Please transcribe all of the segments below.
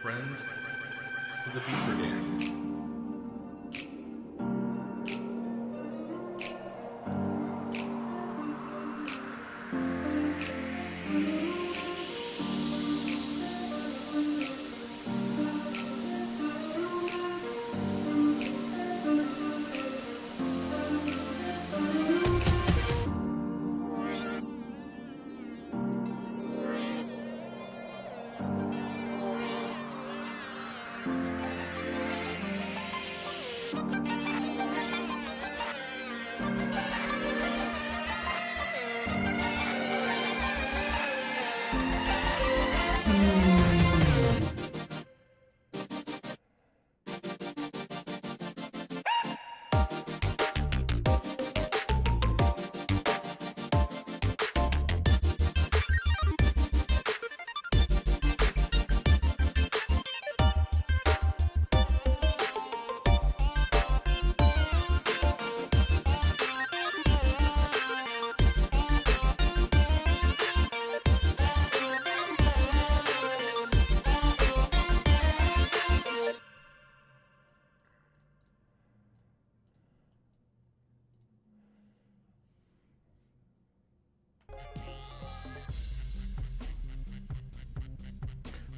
friends to the Beaver Dam.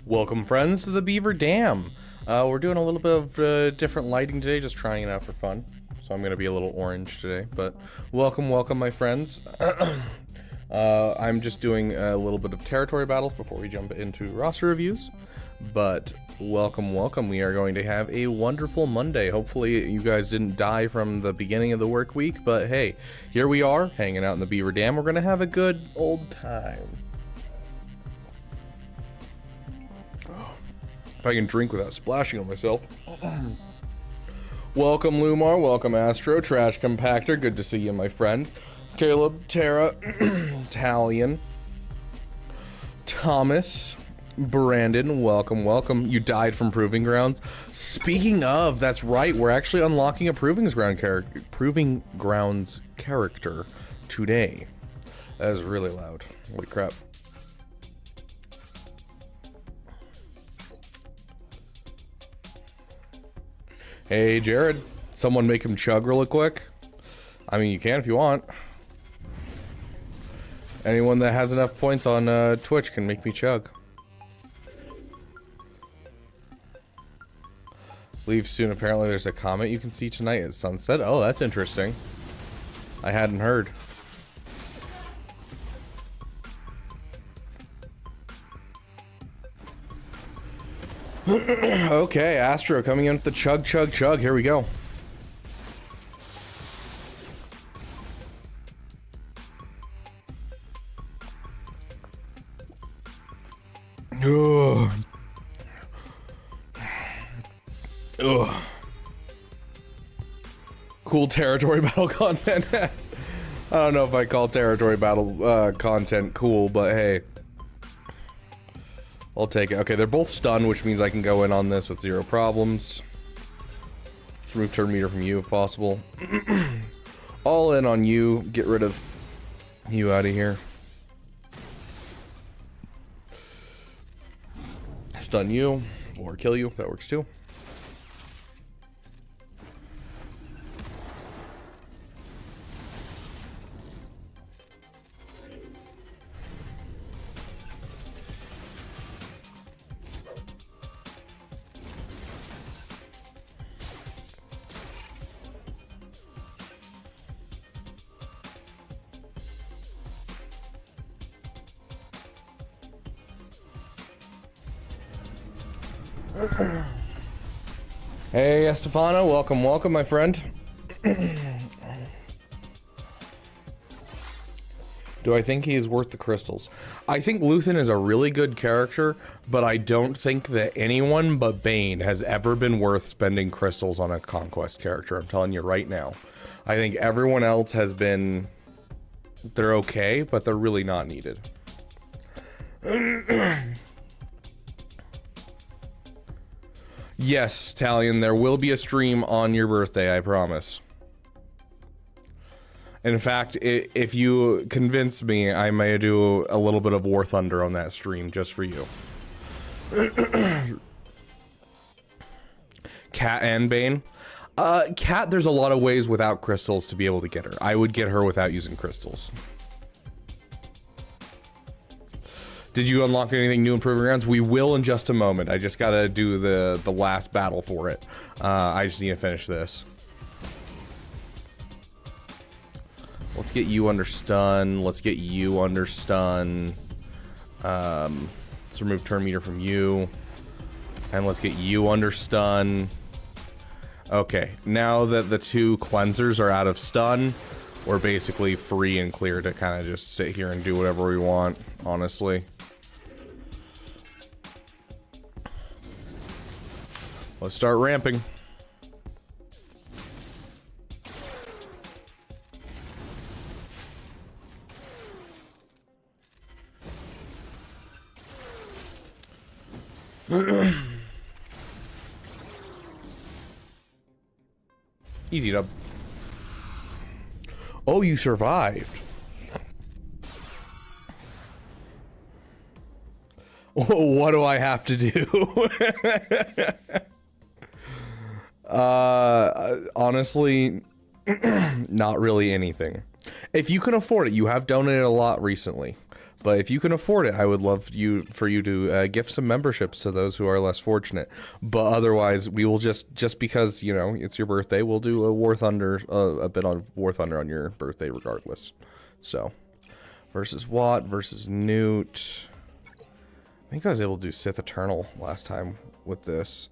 Welcome, friends, to the Beaver Dam. We're doing a little bit of different lighting today, just trying it out for fun. So I'm going to be a little orange today, but welcome, my friends. I'm just doing a little bit of territory battles before we jump into roster reviews. But welcome. We are going to have a wonderful Monday. Hopefully you guys didn't die from the beginning of the work week, but hey, here we are, hanging out in the Beaver Dam. We're going to have a good old time. If I can drink without splashing on myself. Welcome, Lumar. Welcome, Astro. Trash Compactor. Good to see you, my friend. Caleb, Tara, Talion, Thomas, Brandon. Welcome. You died from Proving Grounds. Speaking of, that's right. We're actually unlocking a Proving Grounds character today. That is really loud. Holy crap. Hey, Jared, someone make him chug really quick. I mean, you can if you want. Anyone that has enough points on Twitch can make me chug. Leave soon. Apparently there's a comet you can see tonight at sunset. Oh, that's interesting. I hadn't heard. Okay, Astro coming in with the chug. Here we go. Ugh. Cool territory battle content. I don't know if I call territory battle content cool, but hey. I'll take it. Okay, they're both stunned, which means I can go in on this with zero problems. Just remove turn meter from you if possible. All in on you. Get rid of you out of here. Stun you or kill you. That works too. Hey, Estefano, welcome, my friend. Do I think he is worth the crystals? I think Luthen is a really good character, but I don't think that anyone but Bane has ever been worth spending crystals on a conquest character. I'm telling you right now. I think everyone else has been... They're okay, but they're really not needed. Yes, Talion, there will be a stream on your birthday, I promise. In fact, if you convince me, I may do a little bit of War Thunder on that stream just for you. Cat and Bane. Cat, there's a lot of ways without crystals to be able to get her. I would get her without using crystals. Did you unlock anything new in Proving Grounds? We will in just a moment. I just gotta do the last battle for it. I just need to finish this. Let's get you under stun. Let's get you under stun. Let's remove turn meter from you. And let's get you under stun. Okay, now that the 2 cleansers are out of stun, we're basically free and clear to kind of just sit here and do whatever we want, honestly. Let's start ramping. Easy dub. Oh, you survived. What do I have to do? Honestly, not really anything. If you can afford it, you have donated a lot recently. But if you can afford it, I would love for you to gift some memberships to those who are less fortunate. But otherwise, we will just because, you know, it's your birthday, we'll do a War Thunder, a bit on War Thunder on your birthday regardless. So, versus Watt, versus Newt. I think I was able to do Sith Eternal last time with this.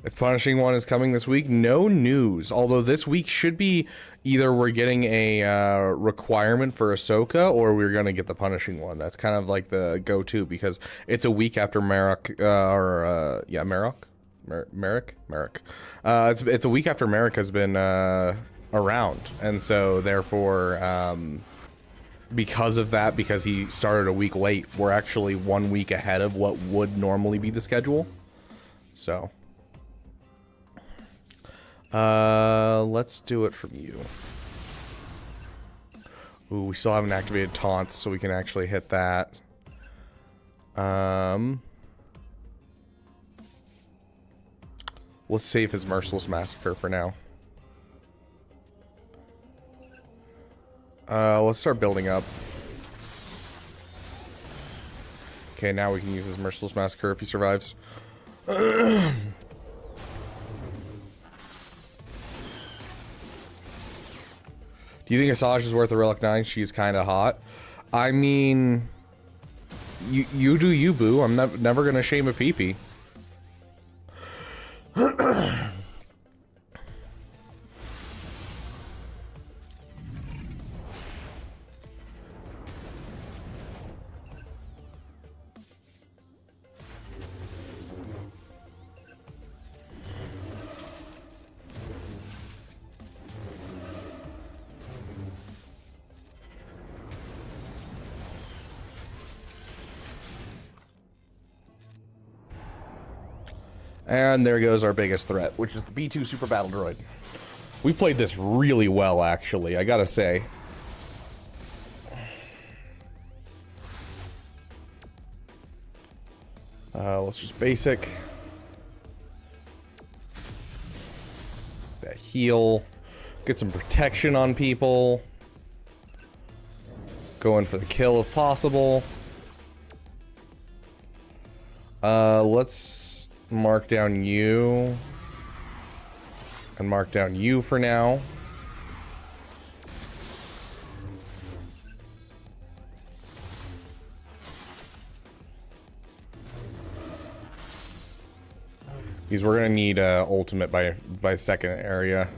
If Punishing One is coming this week, no news. Although this week should be either we're getting a requirement for Ahsoka or we're going to get the Punishing One. That's kind of like the go-to because it's a week after Merrick, Merrick. It's a week after Merrick has been around, and so therefore, because of that, because he started a week late, we're actually 1 week ahead of what would normally be the schedule. So. Let's do it from you. Ooh, we still haven't activated taunts, so we can actually hit that. Let's save his Merciless Massacre for now. Let's start building up. Okay, now we can use his Merciless Massacre if he survives. Do you think Asajj is worth a Relic 9? She's kind of hot. I mean, you do you, boo. I'm never gonna shame a peepee. And there goes our biggest threat, which is the B2 Super Battle Droid. We've played this really well, actually, I gotta say. Let's just basic. That heal. Get some protection on people. Go in for the kill if possible. Let's mark down you. And mark down you for now. Because we're gonna need ultimate by second area.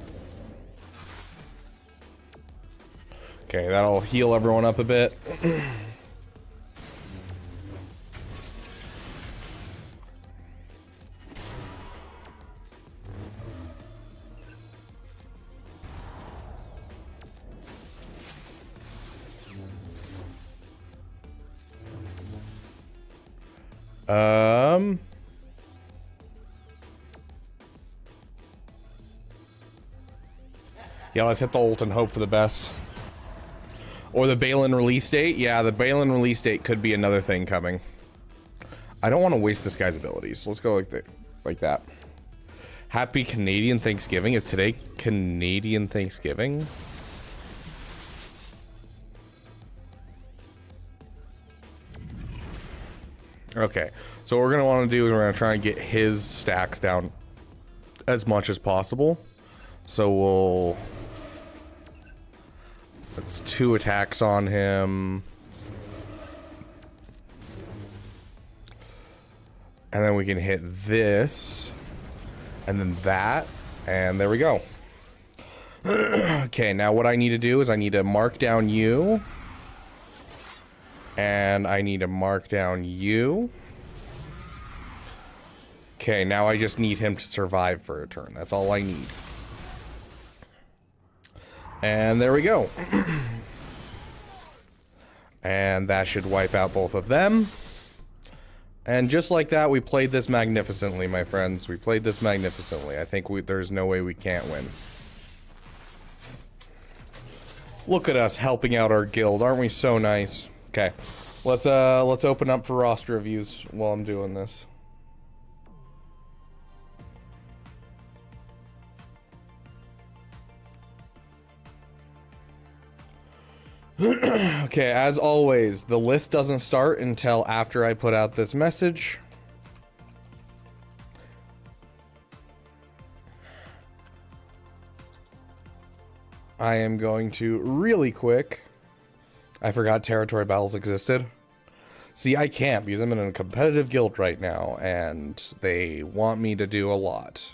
Okay, that'll heal everyone up a bit. Yeah, let's hit the ult and hope for the best. Or the Balin release date. Yeah, the Balin release date could be another thing coming. I don't want to waste this guy's abilities. Let's go like that. Happy Canadian Thanksgiving. Is today Canadian Thanksgiving? Okay, so what we're going to want to do is we're going to try and get his stacks down as much as possible. So we'll... That's 2 attacks on him. And then we can hit this. And then that. And there we go. Okay, now what I need to do is I need to mark down you. And I need to mark down you. Okay, now I just need him to survive for a turn. That's all I need. And there we go. And that should wipe out both of them. And just like that, we played this magnificently, my friends. We played this magnificently. I think there's no way we can't win. Look at us helping out our guild. Aren't we so nice? Okay. Let's open up for roster reviews while I'm doing this. Okay, as always, the list doesn't start until after I put out this message. I am going to really quick. I forgot territory battles existed. See, I can't because I'm in a competitive guild right now and they want me to do a lot.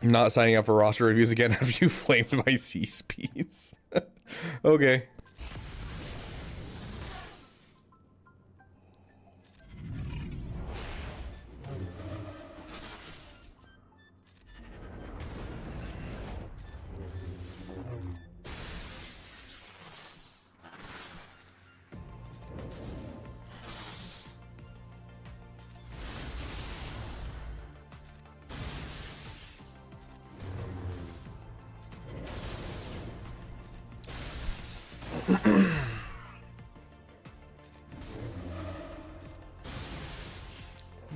I'm not signing up for roster reviews again. Have you flamed my C speeds? Okay.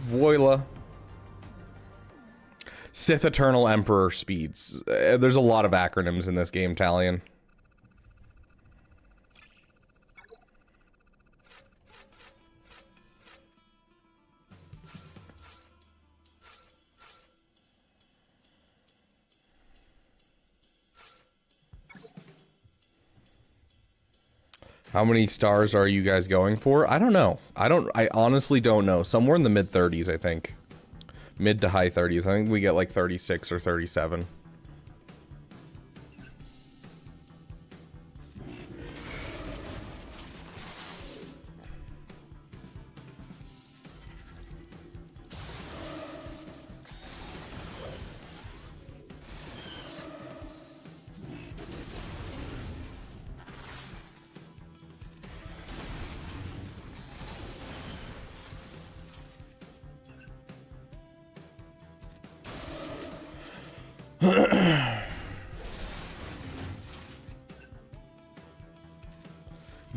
Voila. Sith Eternal Emperor speeds. There's a lot of acronyms in this game, Talion. How many stars are you guys going for? I don't know. I honestly don't know. Somewhere in the mid 30s, I think. Mid to high 30s. I think we get like 36 or 37.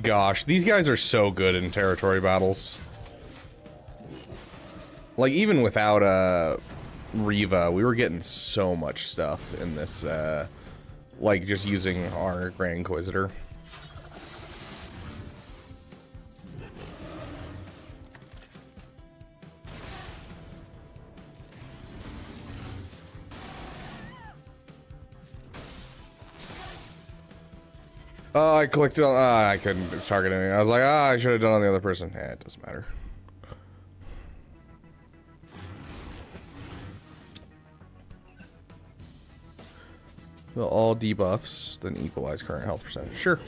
Gosh, these guys are so good in territory battles. Like, even without Riva, we were getting so much stuff in this, like, just using our Grand Inquisitor. Oh, I clicked on. I couldn't target anything. I was like, I should have done on the other person. Eh, it doesn't matter. Well, all debuffs, then equalize current health percentage. Sure.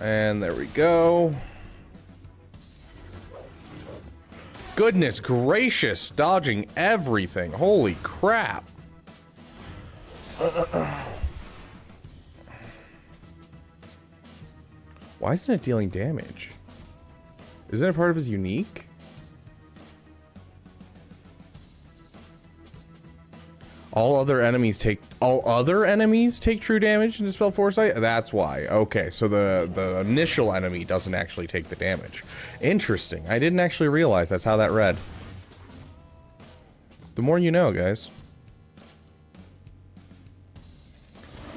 And there we go. Goodness gracious, dodging everything. Holy crap. Why isn't it dealing damage? Isn't it part of his unique? All other enemies take true damage and dispel foresight? That's why. Okay, so the initial enemy doesn't actually take the damage. Interesting. I didn't actually realize that's how that read. The more you know, guys.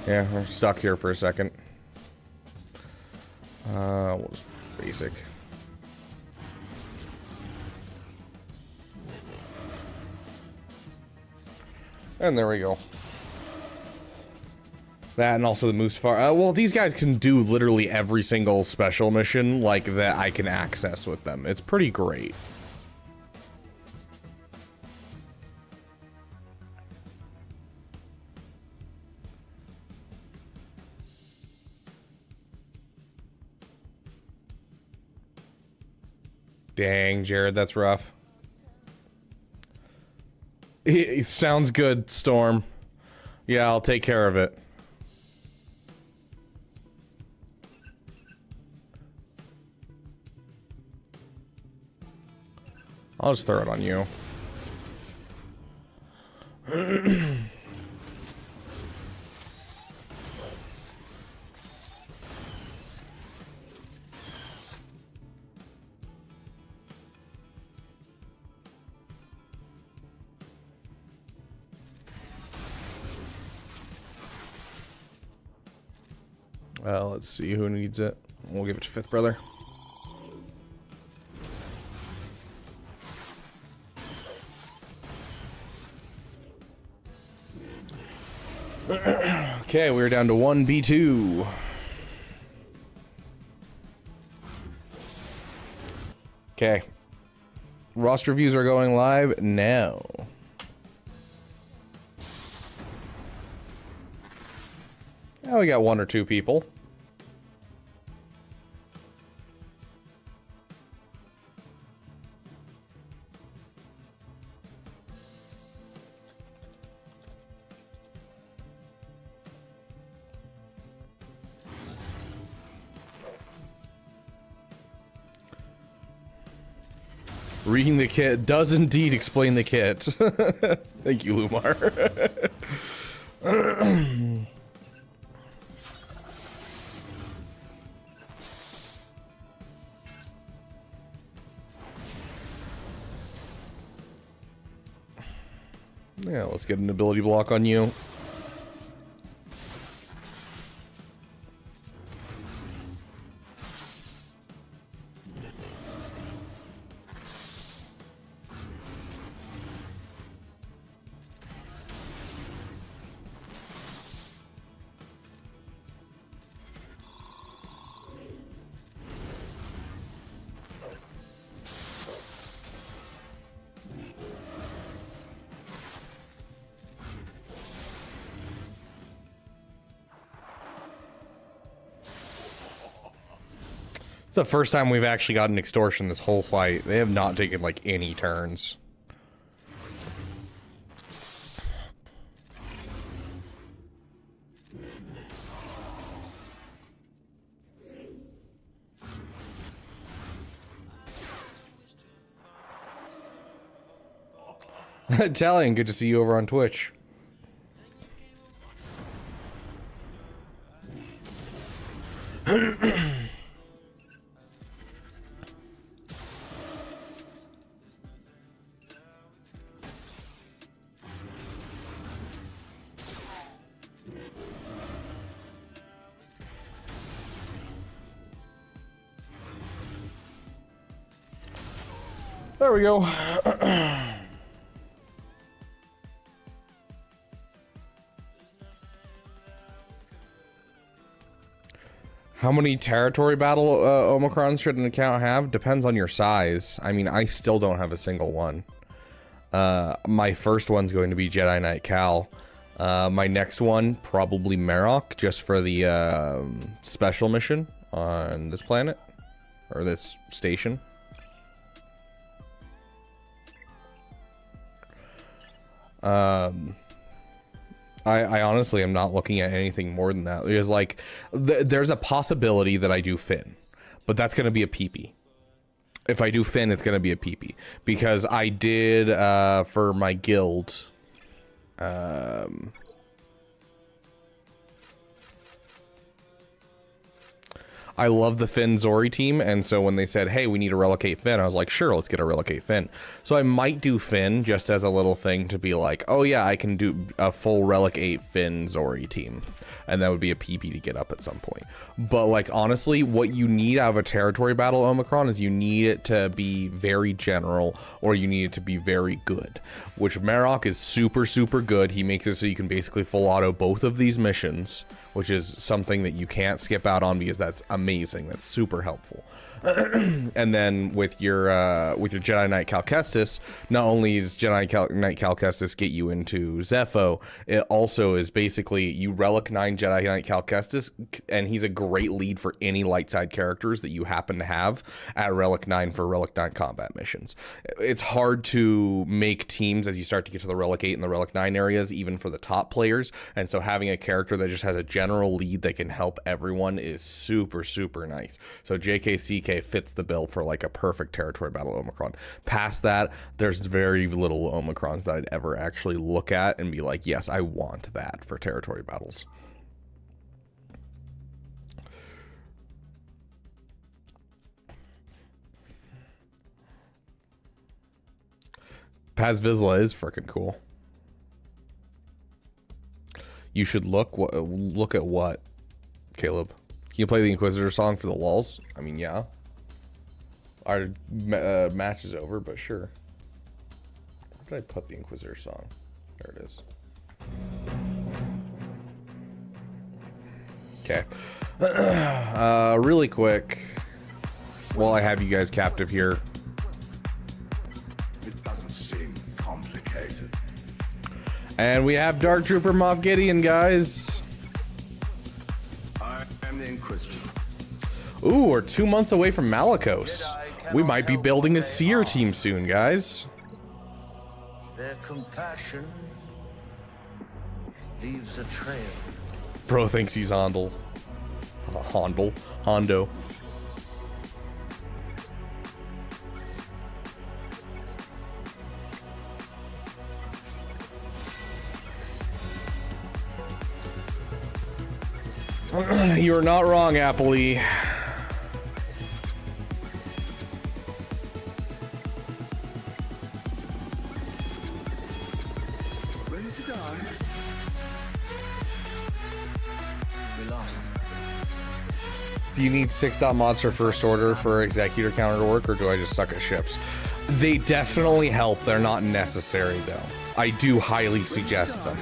Yeah, we're stuck here for a second. We'll just basic. And there we go. That and also the Mustafar. Well, these guys can do literally every single special mission like that I can access with them. It's pretty great. Dang, Jared, that's rough. It sounds good, Storm. Yeah, I'll take care of it. I'll just throw it on you. Let's see who needs it. We'll give it to Fifth Brother. Okay, we're down to 1B2. Okay. Roster views are going live now. Now we got 1 or 2 people. Reading the kit does indeed explain the kit. Thank you, Lumar. Yeah, let's get an ability block on you. It's the first time we've actually gotten extortion this whole fight. They have not taken like any turns. Italian, good to see you over on Twitch. There we go. How many territory battle Omicrons should an account have? Depends on your size. I mean, I still don't have a single one. My first one's going to be Jedi Knight Cal. My next one, probably Marok, just for the special mission on this planet. Or this station. I honestly am not looking at anything more than that. Because, like, there's a possibility that I do Finn. But that's going to be a peepee. If I do Finn, it's gonna be a PP because I did for my guild. I love the Finn Zori team, and so when they said, hey, we need to relocate Finn, I was like, sure, let's get a relocate Finn. So I might do Finn just as a little thing to be like, oh yeah, I can do a full relocate Finn Zori team. And that would be a PP to get up at some point. But like, honestly, what you need out of a territory battle Omicron is you need it to be very general, or you need it to be very good. Which Marok is super, super good. He makes it so you can basically full auto both of these missions, which is something that you can't skip out on because that's amazing. That's super helpful. And then with your Jedi Knight Cal Kestis, not only is Jedi Knight Cal Kestis get you into Zepho, it also is basically you relic 9 Jedi Knight Cal Kestis, and he's a great lead for any light side characters that you happen to have at Relic 9 for Relic 9 combat missions. It's hard to make teams as you start to get to the Relic 8 and the Relic 9 areas, even for the top players, and so having a character that just has a general lead that can help everyone is super, super nice. So JKCK fits the bill for like a perfect territory battle Omicron. Past that, there's very little Omicrons that I'd ever actually look at and be like, yes, I want that for territory battles. Paz Vizsla is freaking cool. You should look at what, Caleb? Can you play the Inquisitor song for the lulz? I mean, yeah. Our match is over, but sure. Where did I put the Inquisitor song? There it is. Okay. Really quick, while I have you guys captive here. It doesn't seem complicated. And we have Dark Trooper Moff Gideon, guys. I am the Inquisitor. Ooh, we're 2 months away from Malicos. We might be building a Seer team soon, guys. Their compassion leaves a trail. Bro thinks he's Hondo. You are not wrong, Appley. Ready to die? We lost. Do you need 6-dot mods for First Order for Executor counter to work, or do I just suck at ships? They definitely help. They're not necessary, though. I do highly suggest them.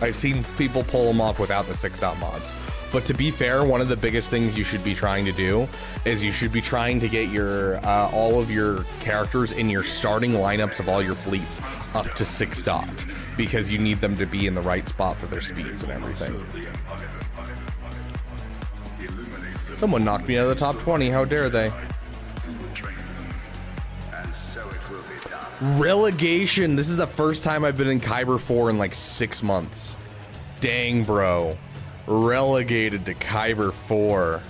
I've seen people pull them off without the 6-dot mods. But to be fair, one of the biggest things you should be trying to do is you should be trying to get your all of your characters in your starting lineups of all your fleets up to 6-dot, because you need them to be in the right spot for their speeds and everything. Someone knocked me out of the top 20. How dare they? Relegation. This is the first time I've been in Kyber 4 in like 6 months. Dang, bro. Relegated to Kyber 4.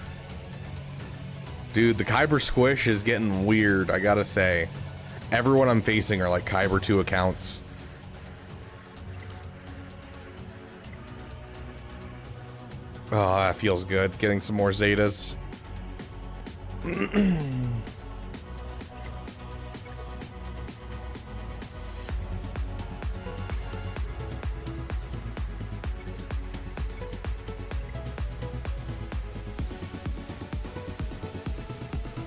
Dude, the Kyber squish is getting weird, I gotta say. Everyone I'm facing are like Kyber 2 accounts. Oh, that feels good. Getting some more Zetas.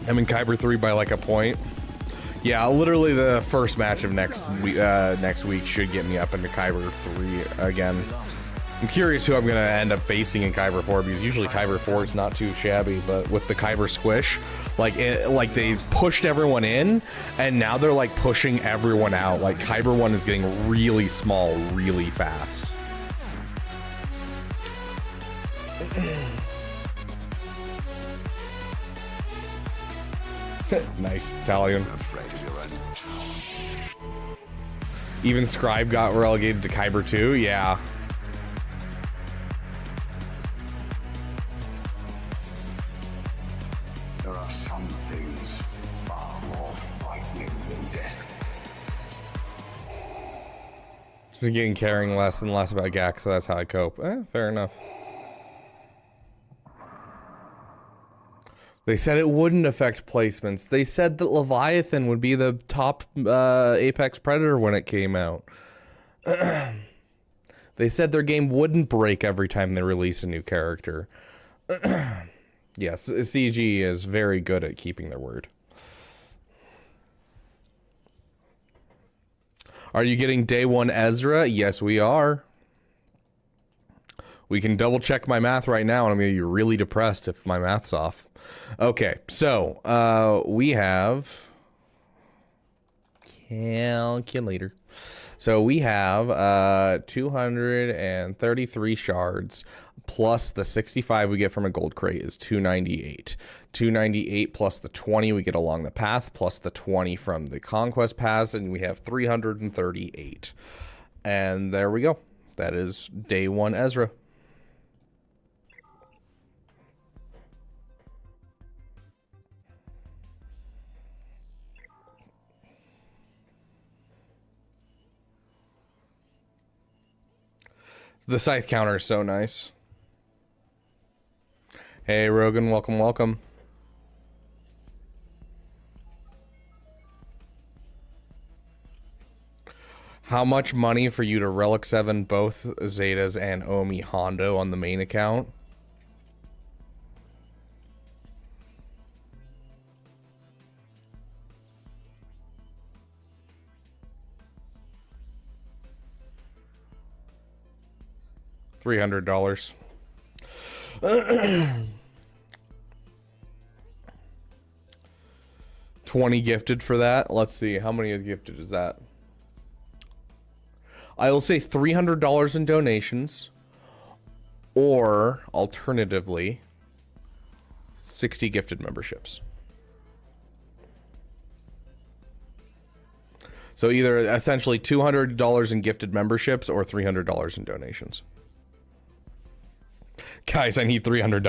I'm in Kyber 3 by like a point. Yeah, literally the first match of next week should get me up into Kyber 3 again. I'm curious who I'm gonna end up facing in Kyber 4, because usually Kyber 4 is not too shabby, but with the Kyber squish, like they pushed everyone in, and now they're like pushing everyone out. Like Kyber 1 is getting really small really fast. Nice, Italian. Even Scribe got relegated to Kyber 2, yeah. There are some things far more frightening than death. Just been getting caring less and less about Gak, so that's how I cope. Fair enough. They said it wouldn't affect placements. They said that Leviathan would be the top Apex Predator when it came out. They said their game wouldn't break every time they release a new character. Yes, CG is very good at keeping their word. Are you getting day one Ezra? Yes, we are. We can double check my math right now, and I'm going to be really depressed if my math's off. Okay, so we have calculator. So we have 233 shards plus the 65 we get from a gold crate is 298. 298 plus the 20 we get along the path plus the 20 from the conquest pass, and we have 338. And there we go. That is day one Ezra. The scythe counter is so nice. Hey, Rogan, welcome, welcome. How much money for you to Relic 7 both Zetas and Omi Hondo on the main account? $300. 20 gifted for that. Let's see, how many is gifted is that? I will say $300 in donations, or alternatively, 60 gifted memberships. So either essentially $200 in gifted memberships or $300 in donations. Guys, I need $300.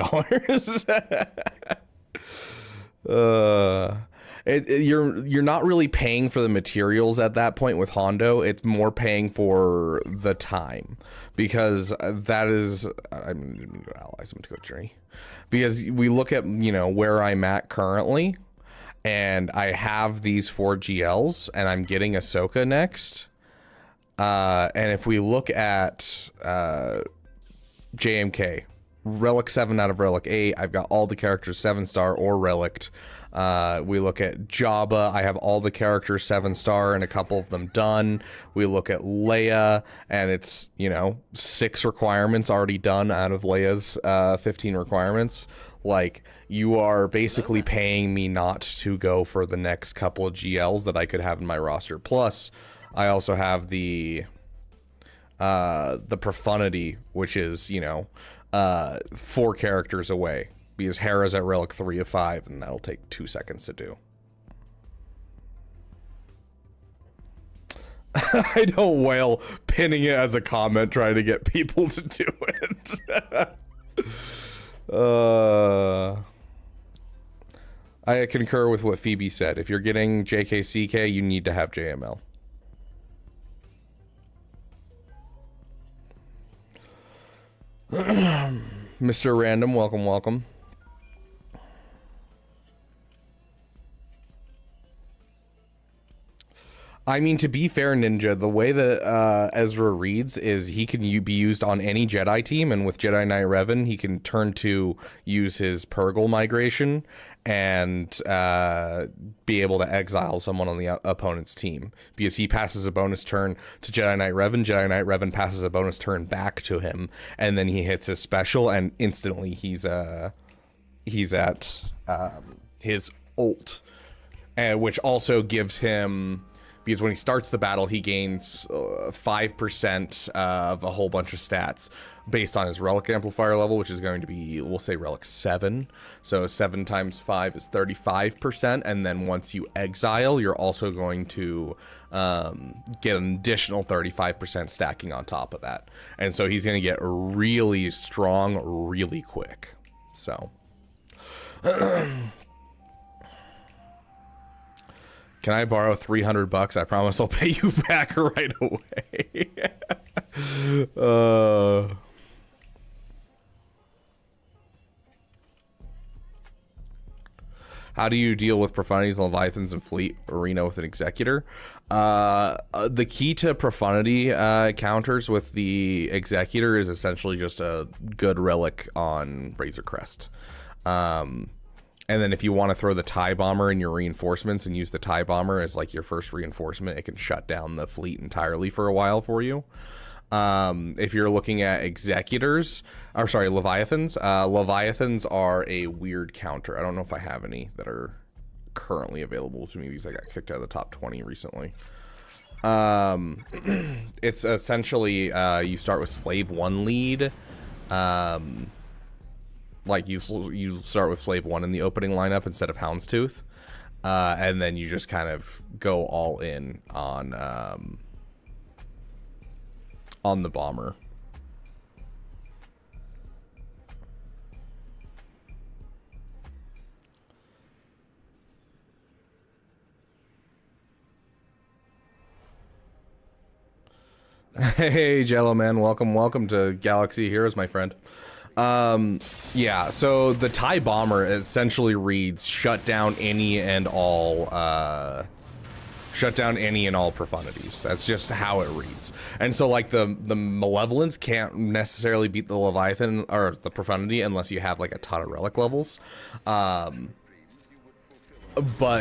You're not really paying for the materials at that point with Hondo. It's more paying for the time, because that is I'm going to go to allies. I'm going to go journey, because we look at, you know, where I'm at currently, and I have these 4 GLs, and I'm getting Ahsoka next. And if we look at JMK, Relic 7 out of Relic 8, I've got all the characters 7-star or Relict. We look at Jabba, I have all the characters 7-star and a couple of them done. We look at Leia, and it's, you know, 6 requirements already done out of Leia's 15 requirements. Like, you are basically paying me not to go for the next couple of GLs that I could have in my roster. Plus, I also have the Profundity, which is, you know, 4 characters away, because Hera's at Relic 3 of 5, and that'll take 2 seconds to do. I don't wail pinning it as a comment trying to get people to do it. I concur with what Phoebe said. If you're getting JKCK, you need to have JML. Mr. Random, welcome, welcome. I mean, to be fair, Ninja, the way that Ezra reads is he can be used on any Jedi team, and with Jedi Knight Revan, he can turn to use his Purgle migration and be able to exile someone on the opponent's team, because he passes a bonus turn to Jedi Knight Revan passes a bonus turn back to him, and then he hits his special, and instantly he's at his ult, which also gives him, because when he starts the battle, he gains 5% of a whole bunch of stats based on his relic amplifier level, which is going to be, we'll say, relic 7. So 7 times 5 is 35%. And then once you exile, you're also going to get an additional 35% stacking on top of that. And so he's going to get really strong really quick. So... Can I borrow $300? I promise I'll pay you back right away. How do you deal with profanities, leviathans, and fleet arena with an executor? The key to profanity counters with the executor is essentially just a good relic on Razor Crest. And then if you want to throw the TIE Bomber in your reinforcements and use the TIE Bomber as like your first reinforcement, it can shut down the fleet entirely for a while for you. If you're looking at executors, or sorry, leviathans, leviathans are a weird counter. I don't know if I have any that are currently available to me because I got kicked out of the top 20 recently. It's essentially you start with Slave 1 lead. Like you start with Slave 1 in the opening lineup instead of Houndstooth, and then you just kind of go all in on the bomber. Hey Jello Man, welcome to Galaxy Heroes, my friend. Yeah, so the TIE Bomber essentially reads shut down any and all profanities. That's just how it reads. And so like the Malevolence can't necessarily beat the Leviathan or the profanity unless you have like a ton of relic levels. But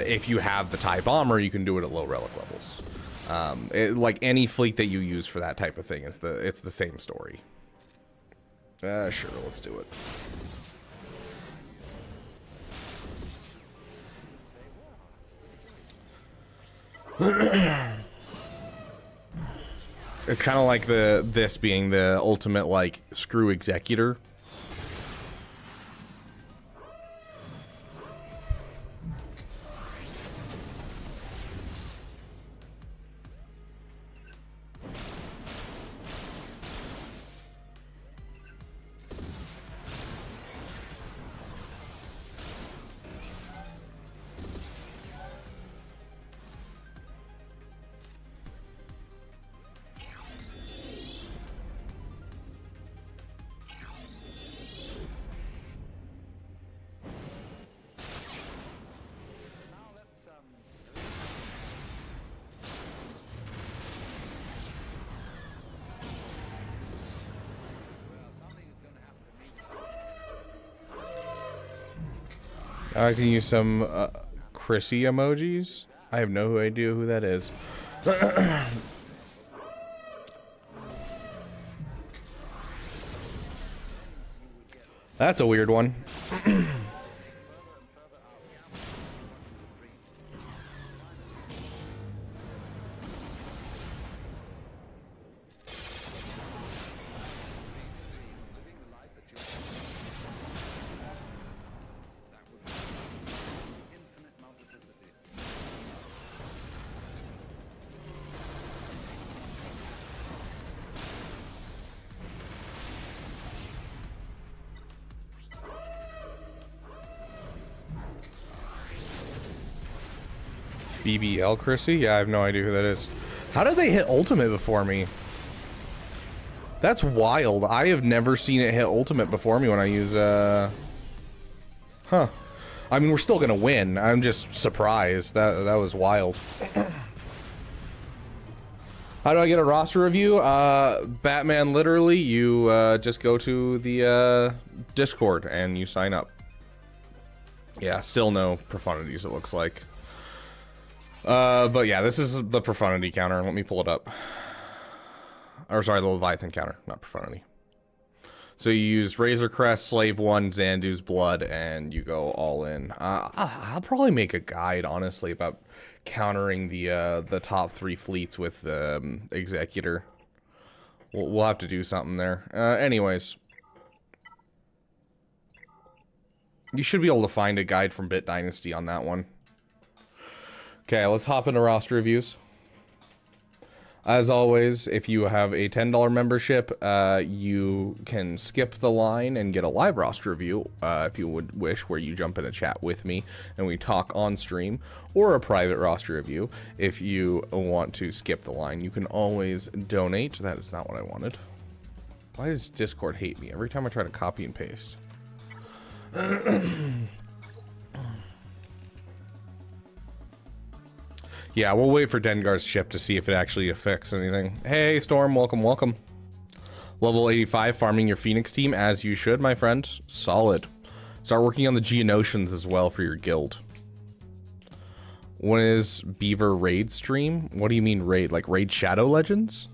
if you have the TIE Bomber, you can do it at low relic levels. Like any fleet that you use for that type of thing, it's the same story. Sure, let's do it. It's kind of like this being the ultimate like screw executor. I can use some Chrissy emojis. I have no idea who that is. That's a weird one. BBL Chrissy? Yeah, I have no idea who that is. How did they hit ultimate before me? That's wild. I have never seen it hit ultimate before me when I use, Huh. I mean, we're still gonna win. I'm just surprised. That was wild. How do I get a roster review? Batman, literally, you, just go to the, Discord and you sign up. Yeah, still no profanities, it looks like. But yeah, this is the profanity counter. Let me pull it up. Or sorry, the Leviathan counter, not profanity. So you use Razor Crest, Slave 1, Xandu's Blood, and you go all in. I'll probably make a guide, honestly, about countering the top 3 fleets with Executor. We'll have to do something there. Anyways. You should be able to find a guide from Bit Dynasty on that one. Okay, let's hop into roster reviews. As always, if you have a $10 membership, you can skip the line and get a live roster review, if you would wish, where you jump in a chat with me and we talk on stream, or a private roster review if you want to skip the line. You can always donate. That is not what I wanted. Why does Discord hate me every time I try to copy and paste? Yeah, we'll wait for Dengar's ship to see if it actually affects anything. Hey, Storm, welcome, welcome. Level 85, farming your Phoenix team, as you should, my friend. Solid. Start working on the Geonosians as well for your guild. When is Beaver raid stream? What do you mean raid? Like raid Shadow Legends?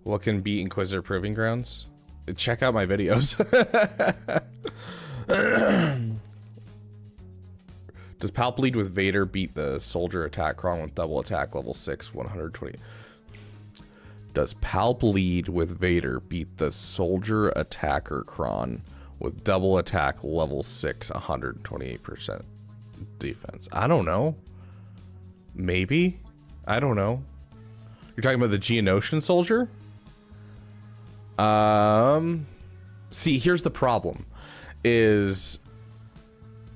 What can beat Inquisitor Proving Grounds? Check out my videos. Does Palp lead with Vader beat the soldier attack cron with double attack level 6 120? Does Palp lead with Vader beat the soldier attacker cron with double attack level 6 128% defense? I don't know. Maybe? I don't know. You're talking about the Geonosian soldier? See, here's the problem. Is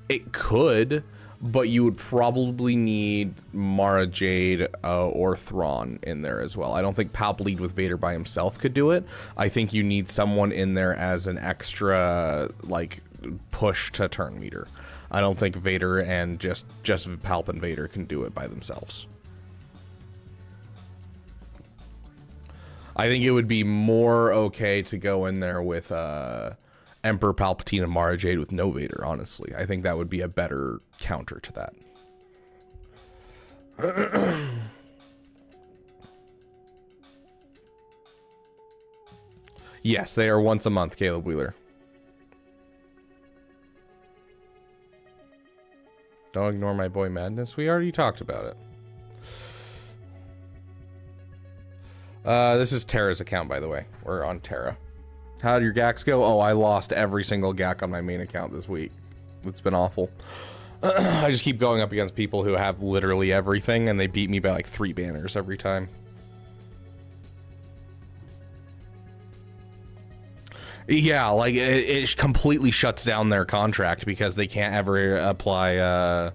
it could, but you would probably need Mara Jade or Thrawn in there as well. I don't think Palp lead with Vader by himself could do it. I think you need someone in there as an extra, like, push to turn meter. I don't think Vader and just Palp and Vader can do it by themselves. I think it would be more okay to go in there with Emperor Palpatine and Mara Jade with no Vader, honestly. I think that would be a better counter to that. Yes, they are once a month, Caleb Wheeler. Don't ignore my boy Madness. We already talked about it. This is Terra's account, by the way. We're on Terra. How did your GACs go? Oh, I lost every single GAC on my main account this week. It's been awful. I just keep going up against people who have literally everything, and they beat me by like 3 banners every time. Yeah, like it completely shuts down their contract because they can't ever apply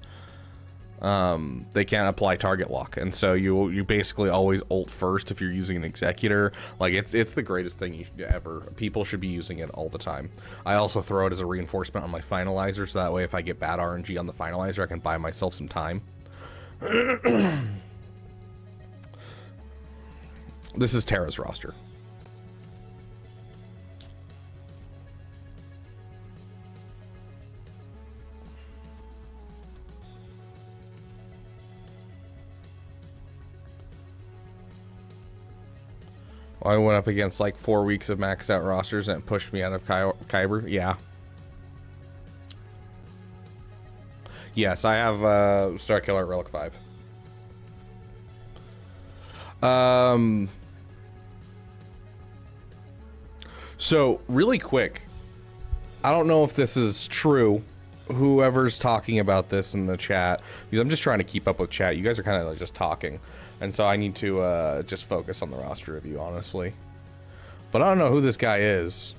they can't apply target lock, and so you basically always ult first if you're using an executor. Like it's the greatest thing ever. People should be using it all the time. I also throw it as a reinforcement on my finalizer, so that way if I get bad RNG on the finalizer, I can buy myself some time. This is Terra's roster. I went up against like 4 weeks of maxed out rosters and it pushed me out of Kyber. Yeah. Yes, I have Starkiller Relic 5. So really quick, I don't know if this is true. Whoever's talking about this in the chat, because I'm just trying to keep up with chat. You guys are kind of like just talking. And so I need to just focus on the roster review, honestly. But I don't know who this guy is.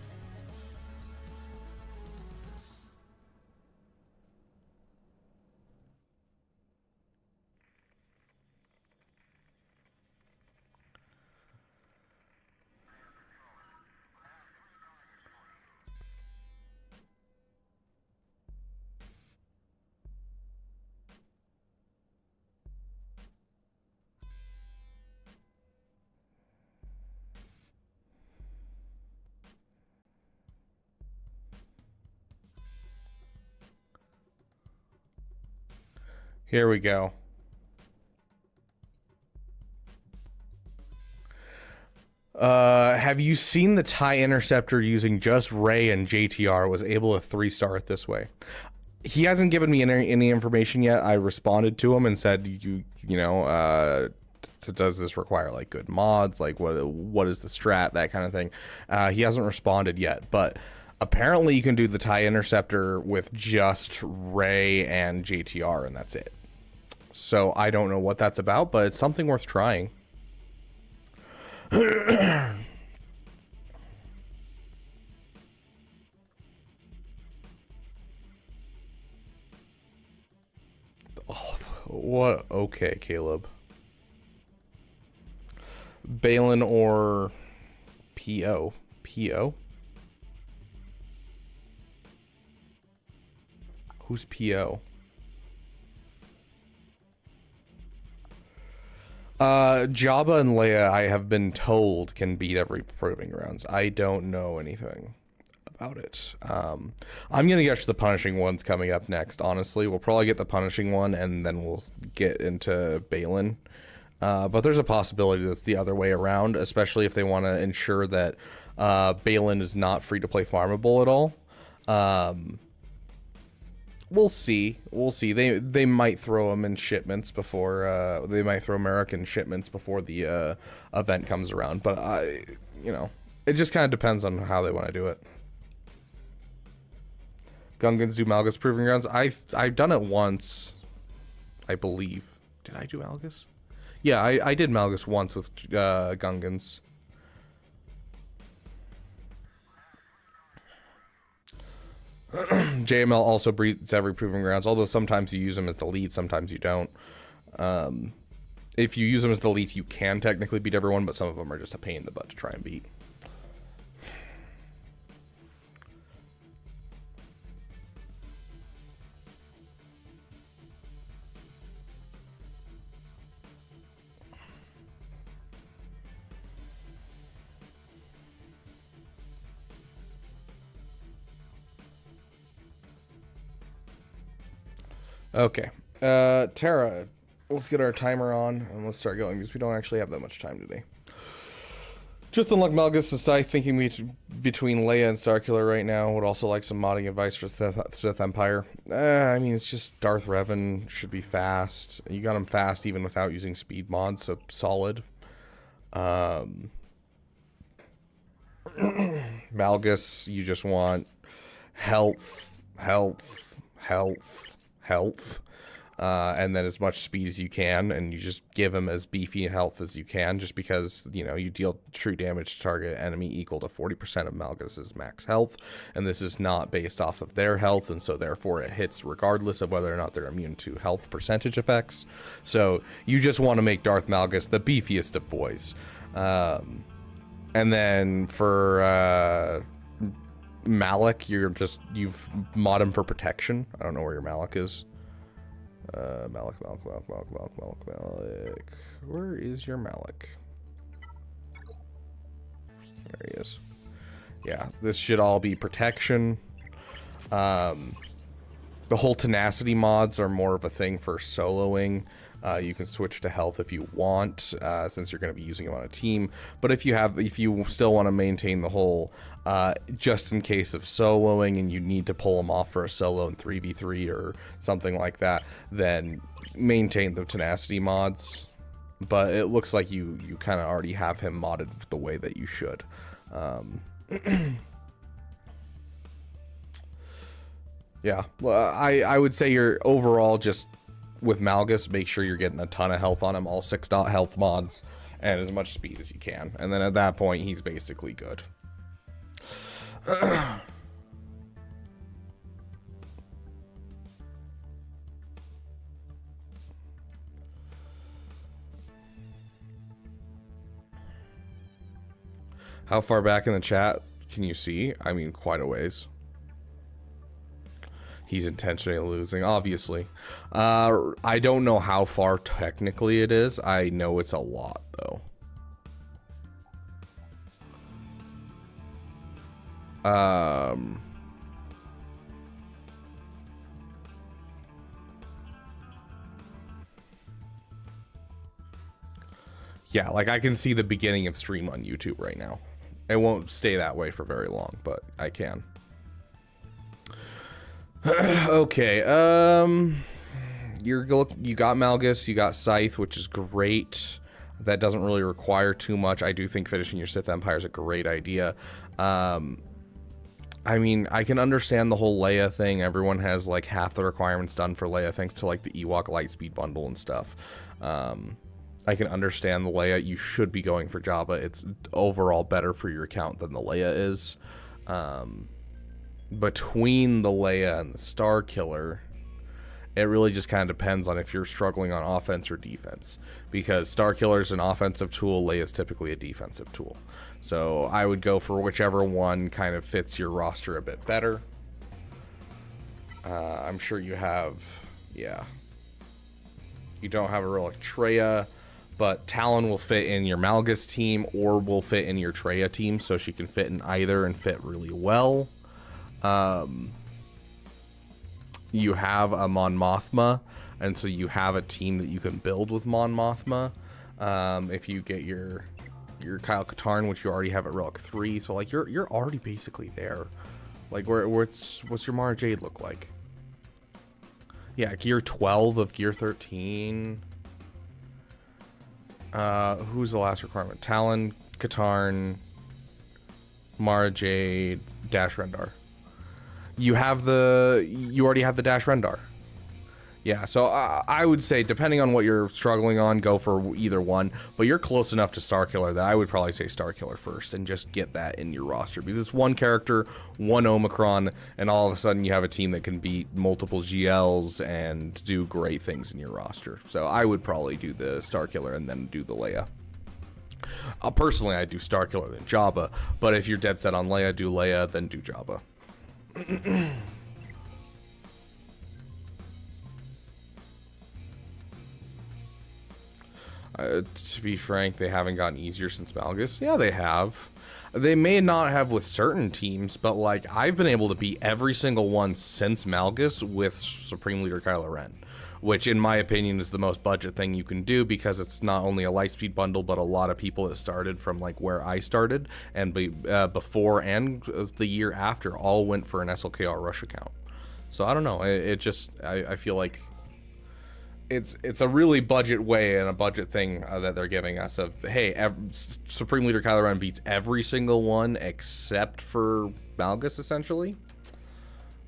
Here we go. Have you seen the TIE Interceptor using just Rey and JTR was able to 3-star it this way? He hasn't given me any information yet. I responded to him and said, you know, does this require like good mods? Like what is the strat? That kind of thing. He hasn't responded yet, but apparently you can do the TIE Interceptor with just Rey and JTR and that's it. So I don't know what that's about, but it's something worth trying. Oh, what? Okay, Caleb. Balin or PO? PO? Who's PO? Jabba and Leia, I have been told, can beat every proving grounds. I don't know anything about it. I'm gonna get to the punishing ones coming up next, honestly. We'll probably get the punishing one, and then we'll get into Balin. But there's a possibility that's the other way around, especially if they want to ensure that Balin is not free-to-play farmable at all. We'll see. We'll see. They might throw them in shipments before they might throw American shipments before the event comes around. But it just kind of depends on how they want to do it. Gungans do Malgus Proving Grounds. I've done it once, I believe. Did I do Malgus? Yeah, I did Malgus once with Gungans. JML also breeds every Proving Grounds, although sometimes you use them as the lead, sometimes you don't. If you use them as the lead, you can technically beat everyone, but some of them are just a pain in the butt to try and beat. Okay, Tara, let's get our timer on and let's start going because we don't actually have that much time today. Just unlock Malgus and Scythe, thinking between Leia and Starkiller right now. Would also like some modding advice for Sith Empire. I mean, it's just Darth Revan should be fast. You got him fast even without using speed mods, so solid. Malgus, you just want health, and then as much speed as you can, and you just give him as beefy health as you can, just because, you deal true damage to target enemy equal to 40% of Malgus's max health, and this is not based off of their health, and so therefore it hits regardless of whether or not they're immune to health percentage effects. So you just want to make Darth Malgus the beefiest of boys. And then for Malik, you've mod him for protection. I don't know where your Malik is. Malik. Where is your Malik? There he is. Yeah, this should all be protection. The whole tenacity mods are more of a thing for soloing. You can switch to health if you want, since you're going to be using them on a team. But if you still want to maintain the whole just in case of soloing and you need to pull them off for a solo in 3v3 or something like that, then maintain the tenacity mods. But it looks like you kind of already have him modded the way that you should. Yeah, well, I would say you're overall just with Malgus, make sure you're getting a ton of health on him, all 6 health mods, and as much speed as you can. And then at that point, he's basically good. How far back in the chat can you see? I mean, quite a ways. He's intentionally losing, obviously. I don't know how far technically it is. I know it's a lot, though. Yeah, like I can see the beginning of stream on YouTube right now. It won't stay that way for very long, but I can. Okay, you got Malgus, you got Scythe, which is great. That doesn't really require too much. I do think finishing your Sith Empire is a great idea. I mean, I can understand the whole Leia thing. Everyone has like half the requirements done for Leia thanks to like the Ewok Lightspeed bundle and stuff. I can understand the Leia. You should be going for Jabba. It's overall better for your account than the Leia is. Between the Leia and the Star Killer, it really just kind of depends on if you're struggling on offense or defense. Because Star Killer is an offensive tool, Leia is typically a defensive tool. So I would go for whichever one kind of fits your roster a bit better. I'm sure you have, yeah. You don't have a relic Traya, but Talon will fit in your Malgus team or will fit in your Traya team, so she can fit in either and fit really well. You have a Mon Mothma, and so you have a team that you can build with Mon Mothma. If you get your Kyle Katarn, which you already have at Relic 3, so like you're already basically there. Like what's your Mara Jade look like? Yeah, gear 12 of gear 13. Who's the last requirement? Talon, Katarn, Mara Jade, Dash Rendar. You already have the Dash Rendar. Yeah, so I would say, depending on what you're struggling on, go for either one. But you're close enough to Starkiller that I would probably say Starkiller first and just get that in your roster. Because it's one character, one Omicron, and all of a sudden you have a team that can beat multiple GLs and do great things in your roster. So I would probably do the Starkiller and then do the Leia. Personally, I'd do Starkiller then Jabba. But if you're dead set on Leia, do Leia, then do Jabba. To be frank, they haven't gotten easier since Malgus. Yeah, they have. They may not have with certain teams, but like I've been able to beat every single one since Malgus with Supreme Leader Kylo Ren, which in my opinion is the most budget thing you can do because it's not only a Lightspeed bundle, but a lot of people that started from like where I started and before and the year after all went for an SLKR Rush account. So I don't know. I feel like it's a really budget way and a budget thing that they're giving us of, hey, Supreme Leader Kylo Ren beats every single one except for Malgus, essentially,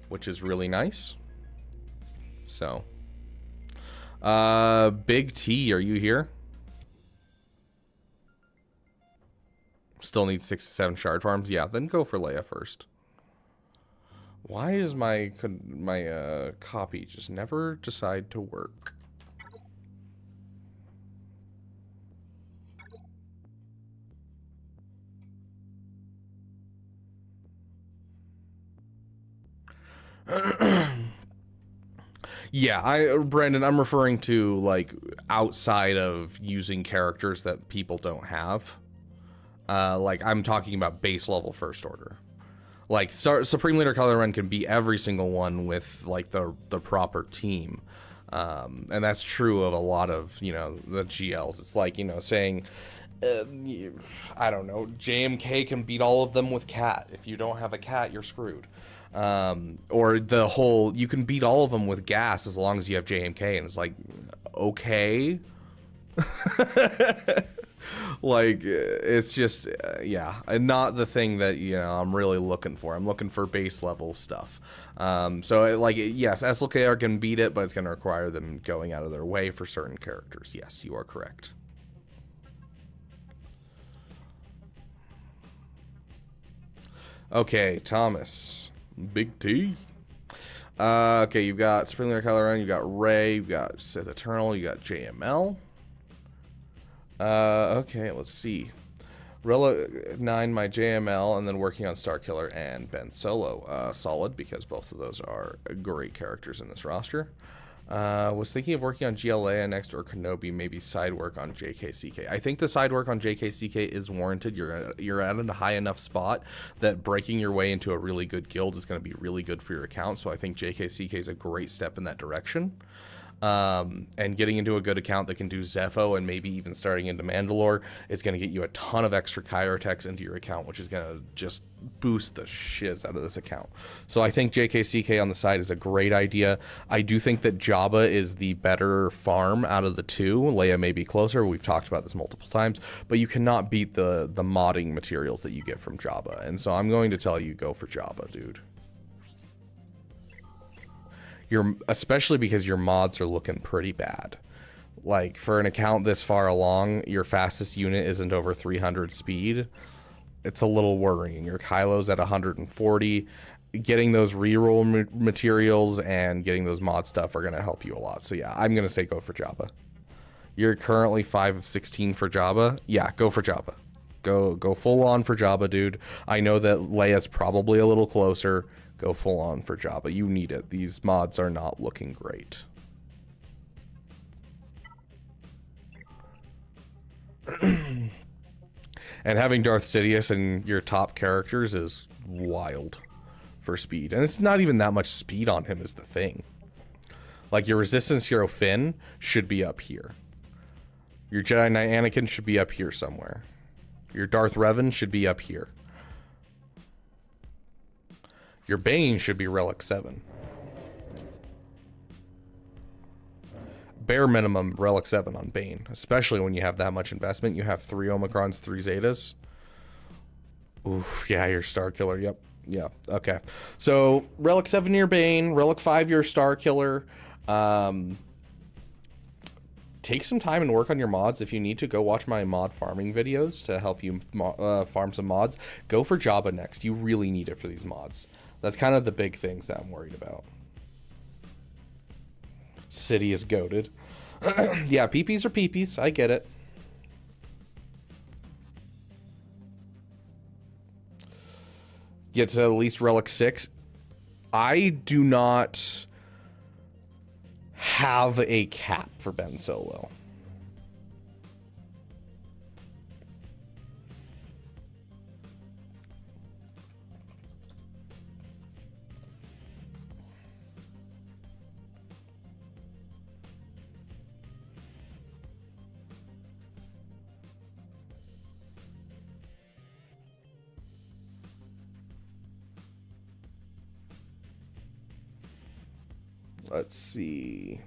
which is really nice. So, Big T, are you here? Still need 6 to 7 shard farms? Yeah, then go for Leia first. Why does my copy just never decide to work? Yeah, Brandon, I'm referring to like outside of using characters that people don't have. Like I'm talking about base level first order. Like Supreme Leader Kylo Ren can be every single one with like the proper team. And that's true of a lot of, the GLs. It's like, saying, I don't know, JMK can beat all of them with Cat. If you don't have a Cat, you're screwed. Or the whole, you can beat all of them with Gas as long as you have JMK. And it's like, okay. Like, it's just, yeah, not the thing that, I'm really looking for. I'm looking for base level stuff. So, like, yes, SLKR can beat it, but it's going to require them going out of their way for certain characters. Yes, you are correct. Okay, Thomas. Big T. Okay, you've got Supreme Leader Kylo Ren, you've got Rey, you've got Sith Eternal, you got JML. Okay, let's see. Relic 9, my JML, and then working on Starkiller and Ben Solo. Solid, because both of those are great characters in this roster. Was thinking of working on GLA next or Kenobi, maybe side work on JKCK. I think the side work on JKCK is warranted. You're at a high enough spot that breaking your way into a really good guild is going to be really good for your account. So I think JKCK is a great step in that direction. and getting into a good account that can do Zepho and maybe even starting into Mandalore is going to get you a ton of extra Chirotechs into your account, which is going to just boost the shiz out of this account. So I think JKCK on the side is a great idea. I do think that Jabba is the better farm out of the two. Leia may be closer. We've talked about this multiple times, but you cannot beat the modding materials that you get from Jabba. And so I'm going to tell you, go for Jabba, dude. Especially because your mods are looking pretty bad. Like, for an account this far along, your fastest unit isn't over 300 speed. It's a little worrying. Your Kylo's at 140. Getting those reroll materials and getting those mod stuff are going to help you a lot. So yeah, I'm going to say go for Jabba. You're currently 5 of 16 for Jabba. Yeah, go for Jabba. Go full on for Jabba, dude. I know that Leia's probably a little closer. Go full on for Jabba. You need it. These mods are not looking great. And having Darth Sidious in your top characters is wild for speed. And it's not even that much speed on him is the thing. Like, your Resistance hero Finn should be up here. Your Jedi Knight Anakin should be up here somewhere. Your Darth Revan should be up here. Your Bane should be Relic 7. Bare minimum Relic 7 on Bane, especially when you have that much investment. You have 3 Omicrons, 3 Zetas. Oof, yeah, your Star Killer. Yep. Yeah, okay. So, Relic 7 your Bane, Relic 5 your Star Killer. Take some time and work on your mods. If you need to, go watch my mod farming videos to help you farm some mods. Go for Jabba next. You really need it for these mods. That's kind of the big things that I'm worried about. City is goated. Yeah, PPs are PPs. I get it. Get to at least Relic 6. I do not have a cap for Ben Solo. Let's see.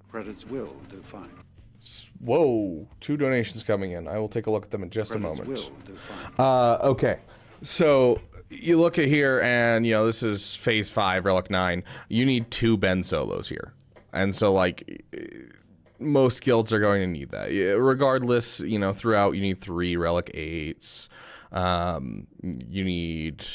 Credits will do fine. Whoa, 2 donations coming in. I will take a look at them in just Credits a moment. will do fine. Okay, so you look at here, and you know this is Phase 5, Relic 9. You need 2 Ben Solos here, and so like most guilds are going to need that. Regardless, you know, throughout you need 3 Relic 8s. You need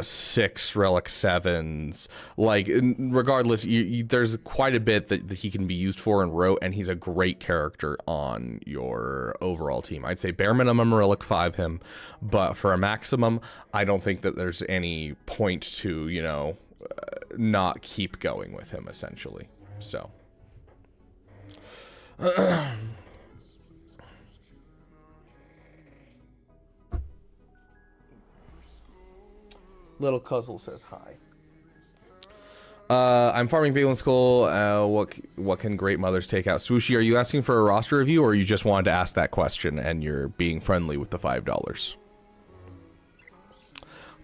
6 Relic 7s. Like, regardless, there's quite a bit that he can be used for in Rote, and he's a great character on your overall team. I'd say bare minimum Relic 5 him, but for a maximum, I don't think that there's any point to, you know, not keep going with him, essentially. So Little Cuzzle says hi. I'm farming Balin Skull. What can Great Mothers take out? Swooshy, are you asking for a roster review, or you just wanted to ask that question and you're being friendly with the $5?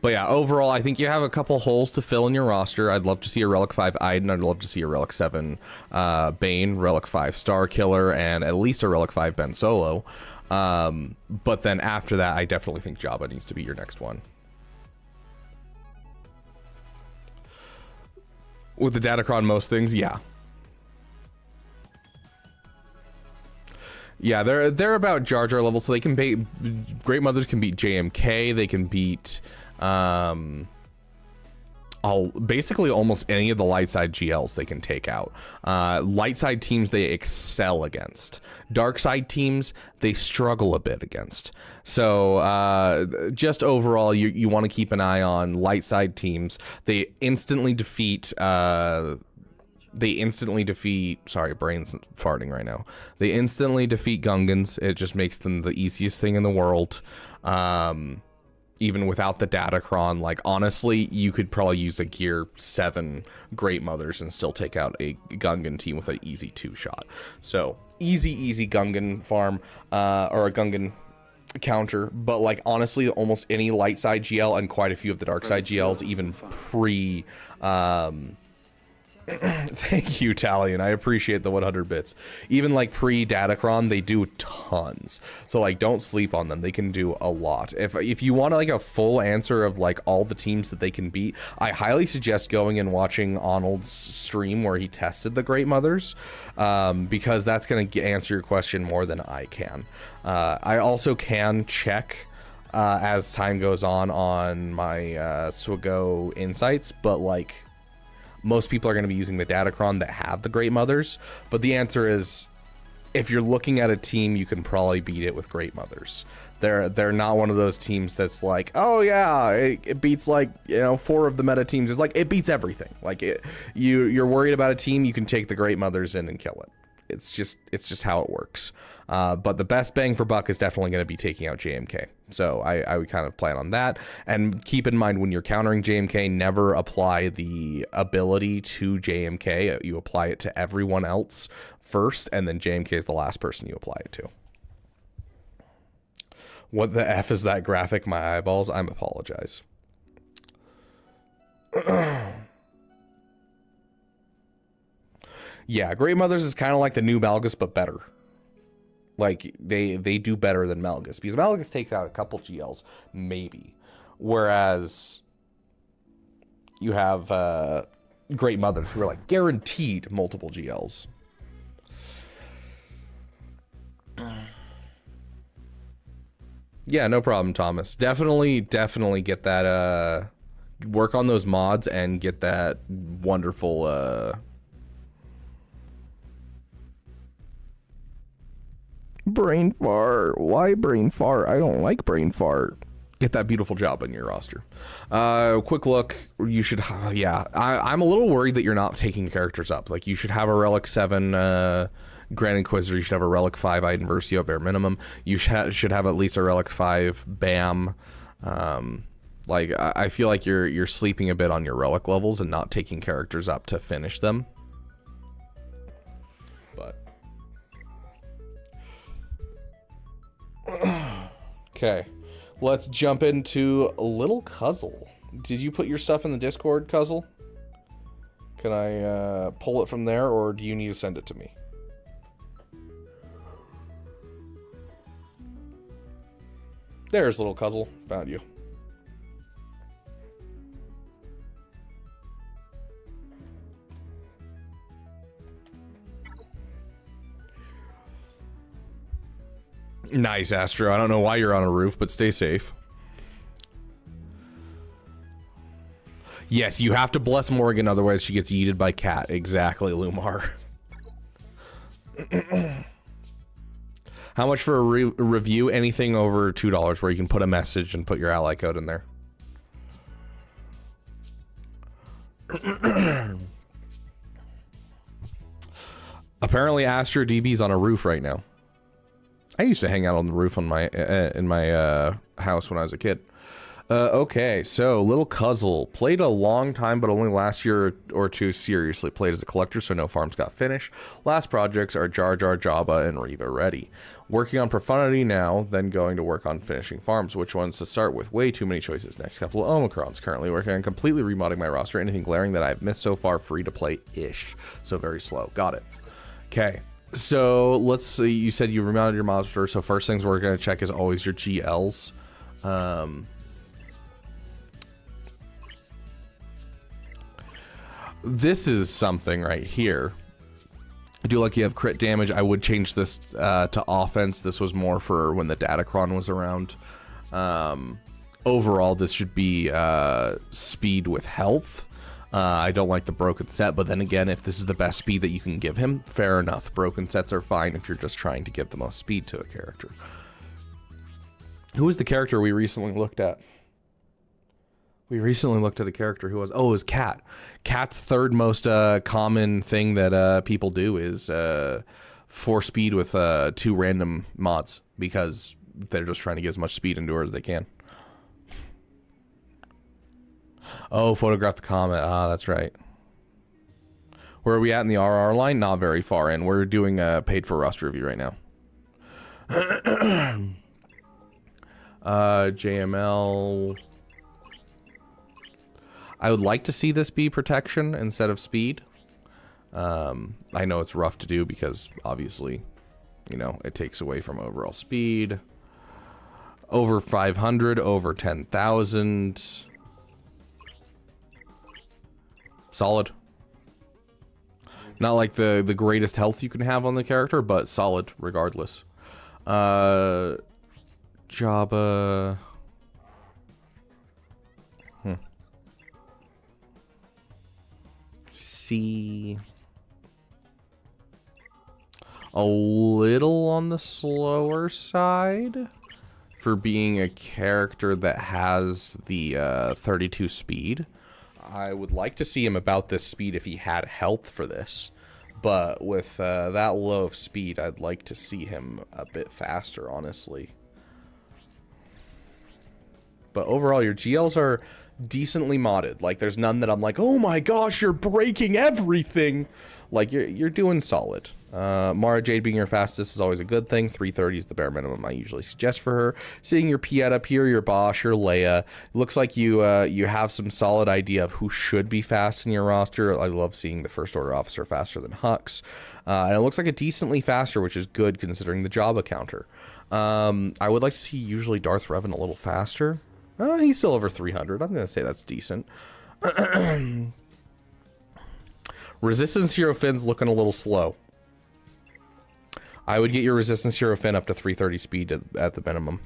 But yeah, overall, I think you have a couple holes to fill in your roster. I'd love to see a Relic 5 Iden. I'd love to see a Relic 7 Bane, Relic 5 Star Killer, and at least a Relic 5 Ben Solo. But then after that, I definitely think Jabba needs to be your next one. With the Datacron, most things, yeah. Yeah, they're about Jar Jar level, so they can beat... Great Mothers can beat JMK, they can beat... basically almost any of the light side GLs they can take out. Light side teams they excel against. Dark side teams they struggle a bit against. So just overall, you want to keep an eye on light side teams. They instantly defeat they instantly defeat, sorry, brain's farting right now. They instantly defeat Gungans. It just makes them the easiest thing in the world. Even without the Datacron, like, honestly, you could probably use a Gear 7 Great Mothers and still take out a Gungan team with an easy 2-shot. So, easy Gungan farm, or a Gungan counter. But, like, honestly, almost any light side GL and quite a few of the dark side GLs, even pre, thank you, Talion. I appreciate the 100 bits. Even like pre-Datacron, they do tons. So like, don't sleep on them. They can do a lot. If you want like a full answer of like all the teams that they can beat, I highly suggest going and watching Arnold's stream where he tested the Great Mothers, because that's going to answer your question more than I can. I also can check as time goes on my Swago insights, but like, most people are going to be using the Datacron that have the Great Mothers, but the answer is, if you're looking at a team, you can probably beat it with Great Mothers. They're not one of those teams that's like, oh yeah, it beats like, you know, 4 of the meta teams. It's like, it beats everything. Like, you're worried about a team, you can take the Great Mothers in and kill it. It's just how it works. But the best bang for buck is definitely going to be taking out JMK. So I would kind of plan on that. And keep in mind, when you're countering JMK, never apply the ability to JMK. You apply it to everyone else first, and then JMK is the last person you apply it to. What the F is that graphic? My eyeballs? I apologize. Yeah, Great Mothers is kind of like the new Malgus, but better. Like, they do better than Malgus, because Malgus takes out a couple GLs, maybe. Whereas you have Great Mothers who are like guaranteed multiple GLs. Yeah, no problem, Thomas. Definitely get that, work on those mods and get that wonderful, brain fart. Why brain fart? I don't like brain fart. Get that beautiful job on your roster. Quick look. You should, yeah. I'm a little worried that you're not taking characters up. Like, you should have a Relic 7 Grand Inquisitor. You should have a Relic 5 Iden Versio bare minimum. You should have at least a Relic 5 BAM. Like, I feel like you're sleeping a bit on your Relic levels and not taking characters up to finish them. But okay, let's jump into Little Cuzzle. Did you put your stuff in the Discord, Cuzzle? Can I pull it from there, or do you need to send it to me? There's Little Cuzzle. Found you. Nice, Astro. I don't know why you're on a roof, but stay safe. Yes, you have to bless Morgan, otherwise she gets yeeted by Cat. Exactly, Lumar. How much for a review? Anything over $2, where you can put a message and put your ally code in there. Apparently, Astro DB's on a roof right now. I used to hang out on the roof on my in my house when I was a kid. Okay, so Little Cuzzle played a long time, but only last year or two seriously. Played as a collector, so no farms got finished. Last projects are Jar Jar, Jabba, and Reva ready. Working on Profundity now, then going to work on finishing farms. Which ones to start with? Way too many choices. Next couple of Omicrons. Currently working on completely remodding my roster. Anything glaring that I've missed so far, free to play-ish. So very slow. Got it. Okay. So let's see. You said you remounted your monster. So first things we're going to check is always your GLs. This is something right here. I do like you have crit damage. I would change this to offense. This was more for when the Datacron was around. Overall, this should be speed with health. I don't like the broken set, but then again, if this is the best speed that you can give him, fair enough. Broken sets are fine if you're just trying to give the most speed to a character. Who was the character we recently looked at? We recently looked at a character who was, oh, it was Cat. Cat's third most common thing that people do is 4 speed with 2 random mods because they're just trying to get as much speed into her as they can. Oh, photograph the comet. Ah, that's right. Where are we at in the RR line? Not very far in. We're doing a paid for roster review right now. JML. I would like to see this be protection instead of speed. I know it's rough to do because obviously, you know, it takes away from overall speed. Over 500, over 10,000. Solid. Not like the greatest health you can have on the character, but solid regardless. Jabba. C. A little on the slower side for being a character that has the 32 speed. I would like to see him about this speed if he had health for this. But with that low of speed, I'd like to see him a bit faster, honestly. But overall, your GLs are decently modded. Like, there's none that I'm like, oh my gosh, you're breaking everything. Like, you're doing solid. Mara Jade being your fastest is always a good thing. 330 is the bare minimum I usually suggest for her. Seeing your Piet up here, your Bosch, your Leia, it looks like you have some solid idea of who should be fast in your roster. I love seeing the First Order officer faster than Hux. And it looks like a decently faster, which is good considering the Jabba counter. I would like to see usually Darth Revan a little faster. He's still over 300. I'm going to say that's decent. Resistance Hero Finn's looking a little slow. I would get your Resistance Hero Finn up to 330 speed at the minimum.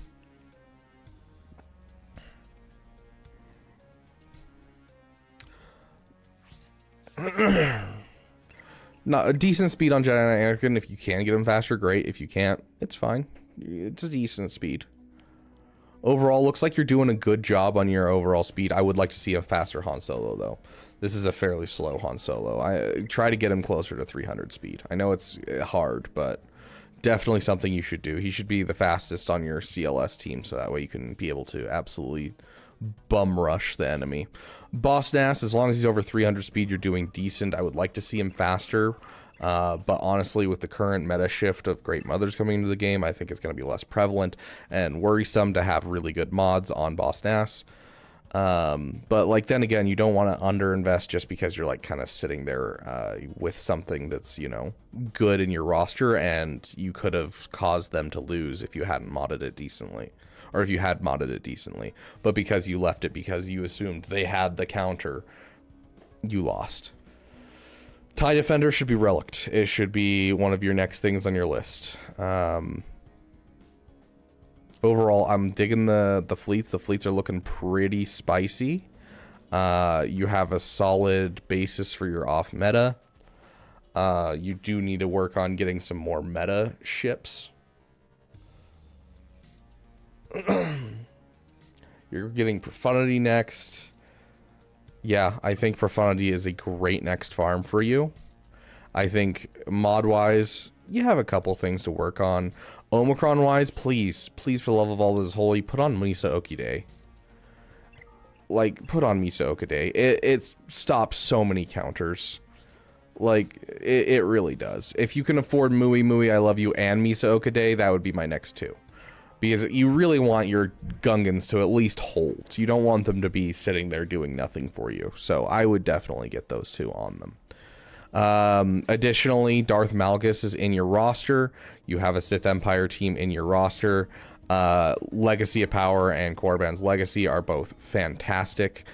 Not a decent speed on Jedi Anakin. If you can get him faster, great. If you can't, it's fine. It's a decent speed. Overall, looks like you're doing a good job on your overall speed. I would like to see a faster Han Solo, though. This is a fairly slow Han Solo. I try to get him closer to 300 speed. I know it's hard, but definitely something you should do. He should be the fastest on your CLS team, so that way you can be able to absolutely bum rush the enemy. Boss Nass, as long as he's over 300 speed, you're doing decent. I would like to see him faster. But honestly, with the current meta shift of Great Mothers coming into the game, I think it's going to be less prevalent and worrisome to have really good mods on Boss Nass. But like, then again, you don't want to underinvest just because you're like kind of sitting there with something that's, you know, good in your roster, and you could have caused them to lose if you hadn't modded it decently, or if you had modded it decently. But because you left it because you assumed they had the counter, you lost. TIE Defender should be relicked. It should be one of your next things on your list. Overall, I'm digging the fleets. The fleets are looking pretty spicy. You have a solid basis for your off meta. You do need to work on getting some more meta ships. You're getting Profundity next. Yeah, I think Profundity is a great next farm for you. I think mod-wise, you have a couple things to work on. Omicron-wise, please, for the love of all that is holy, put on Misa Okide. Like, put on Misa Okide. It stops so many counters. Like, it really does. If you can afford Mui Mui, I Love You, and Misa Okide, that would be my next two. Because you really want your Gungans to at least hold. You don't want them to be sitting there doing nothing for you. So I would definitely get those two on them. Additionally, Darth Malgus is in your roster. You have a Sith Empire team in your roster. Legacy of Power and Korriban's Legacy are both fantastic.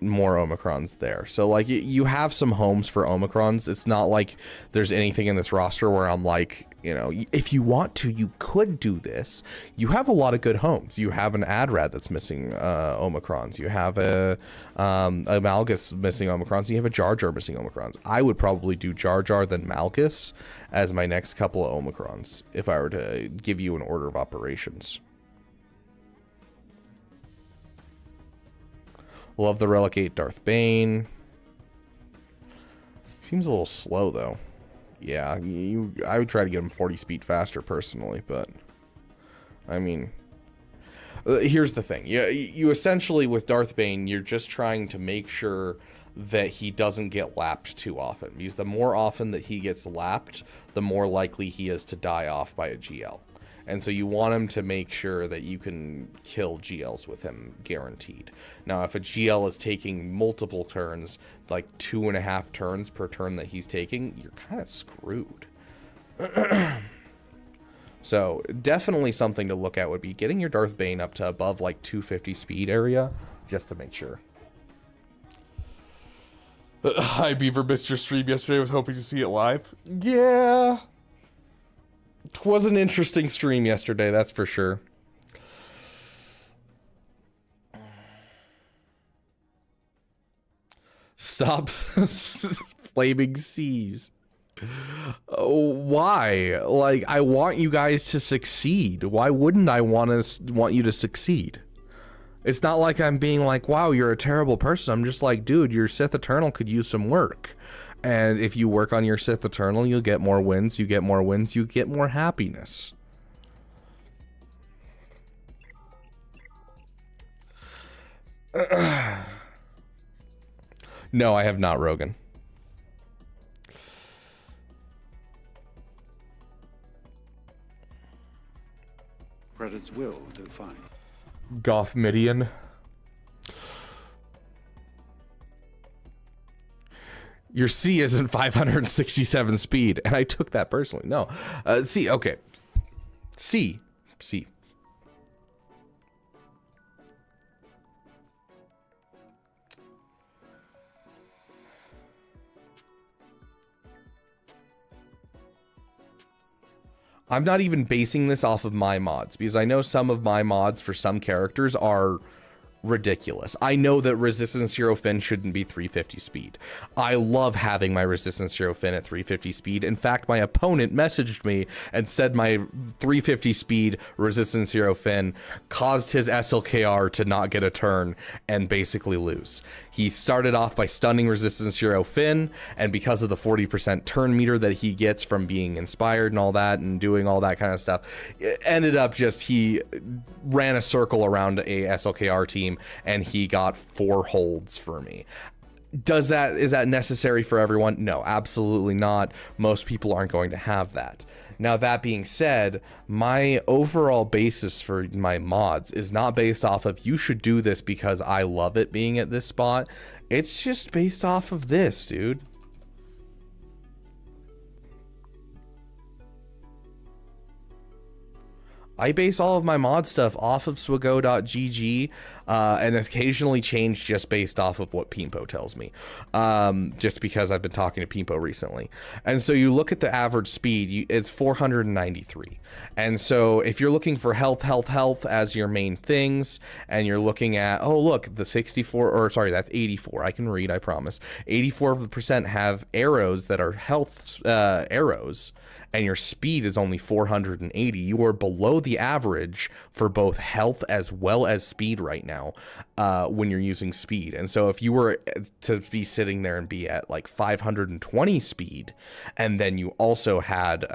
More Omicrons there. So like, you have some homes for Omicrons. It's not like there's anything in this roster where I'm like, you know, if you want to, you could do this. You have a lot of good homes. You have an Adrad that's missing Omicrons. You have a Malgus missing Omicrons. You have a Jar Jar missing Omicrons. I would probably do Jar Jar then Malgus as my next couple of Omicrons if I were to give you an order of operations. Love the Relic 8 Darth Bane. Seems a little slow, though. Yeah, I would try to get him 40 speed faster, personally, but... I mean... here's the thing. You essentially, with Darth Bane, you're just trying to make sure that he doesn't get lapped too often. Because the more often that he gets lapped, the more likely he is to die off by a GL. And so you want him to make sure that you can kill GLs with him, guaranteed. Now, if a GL is taking multiple turns, like 2.5 turns per turn that he's taking, you're kind of screwed. So, definitely something to look at would be getting your Darth Bane up to above, like, 250 speed area, just to make sure. Hi, Beaver. Missed your stream yesterday. Was hoping to see it live. Yeah. It was an interesting stream yesterday, that's for sure. Stop flaming seas. Oh, why? Like, I want you guys to succeed. Why wouldn't I want you to succeed? It's not like I'm being like, wow, you're a terrible person. I'm just like, dude, your Sith Eternal could use some work. And if you work on your Sith Eternal, you'll get more wins. You get more wins, you get more happiness. No, I have not, Rogan. Credits will do fine. Goth Midian. Your C isn't 567 speed, and I took that personally. No. C, okay. C. I'm not even basing this off of my mods, because I know some of my mods for some characters are ridiculous. I know that Resistance Hero Finn shouldn't be 350 speed. I love having my Resistance Hero Finn at 350 speed. In fact, my opponent messaged me and said my 350 speed Resistance Hero Finn caused his SLKR to not get a turn and basically lose. He started off by stunning Resistance Hero Finn, and because of the 40% turn meter that he gets from being inspired and all that and doing all that kind of stuff, it ended up just he ran a circle around a SLKR team and he got 4 holds for me. Is that necessary for everyone? No, absolutely not. Most people aren't going to have that. Now, that being said, my overall basis for my mods is not based off of you should do this because I love it being at this spot. It's just based off of this, dude. I base all of my mod stuff off of swago.gg and occasionally change just based off of what Pimpo tells me, just because I've been talking to Pimpo recently. And so you look at the average speed, it's 493. And so if you're looking for health as your main things, and you're looking at, oh, look, the 64, or sorry, that's 84. I can read, I promise. 84% have arrows that are health arrows, and your speed is only 480. You are below the average for both health as well as speed right now when you're using speed. And so if you were to be sitting there and be at like 520 speed, and then you also had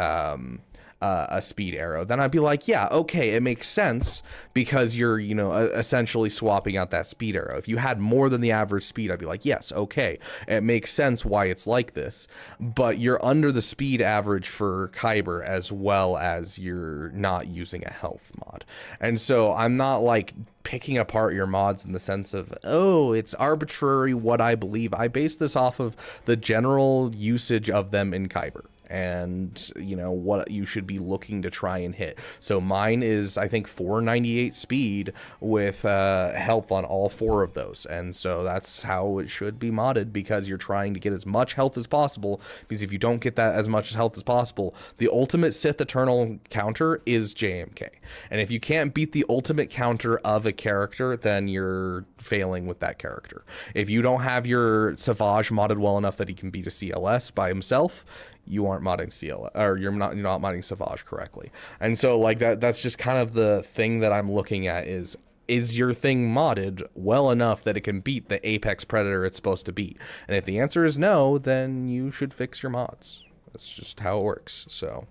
a speed arrow, then I'd be like, yeah, okay, it makes sense because you're, you know, essentially swapping out that speed arrow. If you had more than the average speed, I'd be like, yes, okay, it makes sense why it's like this. But you're under the speed average for Kyber as well as you're not using a health mod. And so I'm not like picking apart your mods in the sense of, oh, it's arbitrary what I believe. I base this off of the general usage of them in Kyber, and you know what you should be looking to try and hit. So mine is, I think, 498 speed with health on all 4 of those, and so that's how it should be modded, because you're trying to get as much health as possible, because if you don't get that as much health as possible, the ultimate Sith Eternal counter is JMK, and if you can't beat the ultimate counter of a character, then you're failing with that character. If you don't have your Savage modded well enough that he can beat a CLS by himself, you aren't modding CL, or you're not modding Savage correctly. And so like that's just kind of the thing that I'm looking at is, is your thing modded well enough that it can beat the apex predator it's supposed to beat? And if the answer is no, then you should fix your mods. That's just how it works. So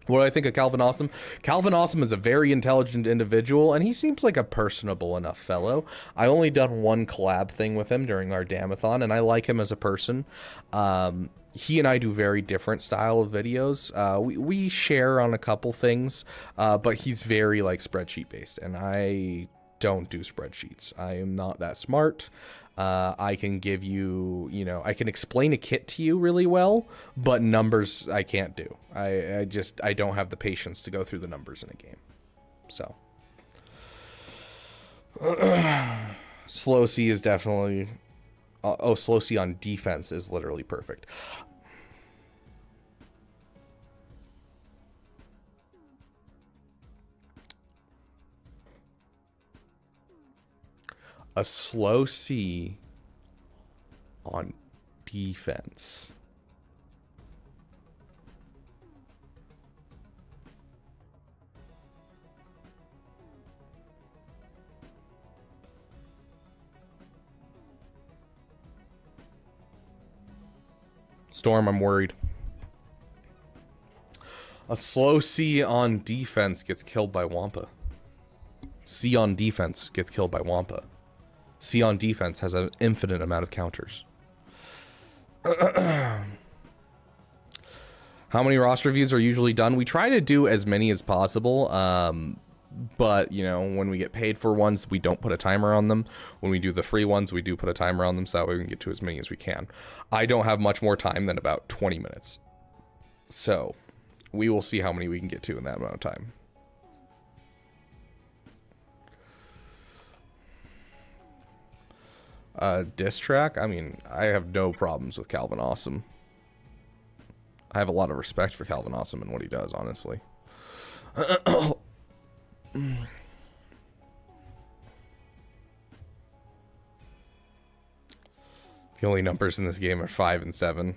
what do I think of Calvin Awesome? Calvin Awesome is a very intelligent individual, and he seems like a personable enough fellow. I only done one collab thing with him during our Damathon, and I like him as a person. He and I do very different style of videos. We share on a couple things, but he's very like spreadsheet based, and I don't do spreadsheets. I am not that smart. I can give you, I can explain a kit to you really well, but numbers I can't do. I don't have the patience to go through the numbers in a game. So slow C is definitely slow C on defense is literally perfect. A slow C on defense. Storm, I'm worried. A slow C on defense gets killed by Wampa. C on defense gets killed by Wampa. C on defense has an infinite amount of counters. How many roster reviews are usually done? We try to do as many as possible. But, when we get paid for ones, we don't put a timer on them. When we do the free ones, we do put a timer on them so that way we can get to as many as we can. I don't have much more time than about 20 minutes. So, we will see how many we can get to in that amount of time. Diss track? I mean, I have no problems with Calvin Awesome. I have a lot of respect for Calvin Awesome and what he does, honestly. The only numbers in this game are 5 and 7.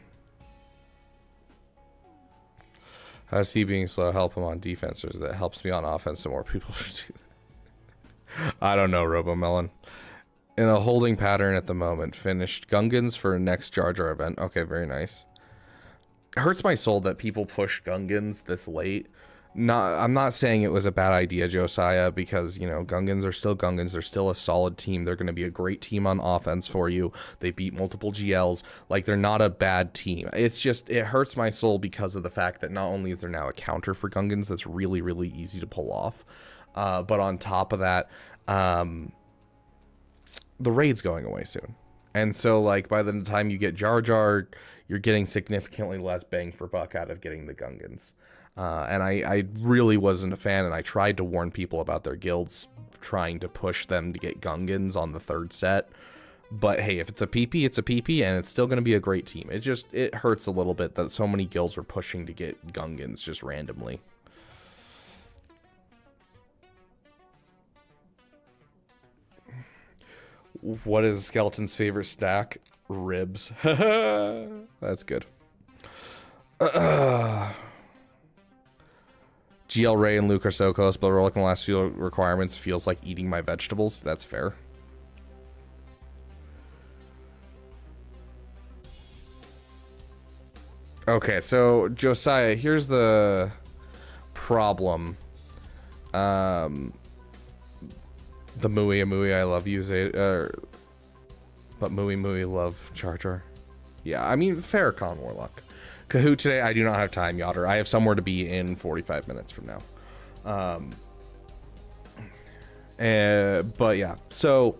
How does he being slow help him on defense, or is that helps me on offense so more people should do that? I don't know, RoboMelon. In a holding pattern at the moment. Finished Gungans for next Jar Jar event. Okay, very nice. It hurts my soul that people push Gungans this late. I'm not saying it was a bad idea, Josiah, because, Gungans are still Gungans. They're still a solid team. They're going to be a great team on offense for you. They beat multiple GLs. Like, they're not a bad team. It's just, it hurts my soul because of the fact that not only is there now a counter for Gungans that's really, really easy to pull off, but on top of that, the raid's going away soon. And so, like, by the time you get Jar Jar, you're getting significantly less bang for buck out of getting the Gungans. And I really wasn't a fan, and I tried to warn people about their guilds trying to push them to get Gungans on the third set. But hey, if it's a PP, it's a PP, and it's still going to be a great team. It hurts a little bit that so many guilds are pushing to get Gungans just randomly. What is Skeleton's favorite snack? Ribs. That's good. GL Ray and Luke are so close, but rolling the last few requirements feels like eating my vegetables. That's fair. Okay, so Josiah, here's the problem. The Mui, I love you, but Mui love Jar Jar. Yeah, I mean, fair con Warlock. Kahoot today, I do not have time, Yotter. I have somewhere to be in 45 minutes from now. But yeah, so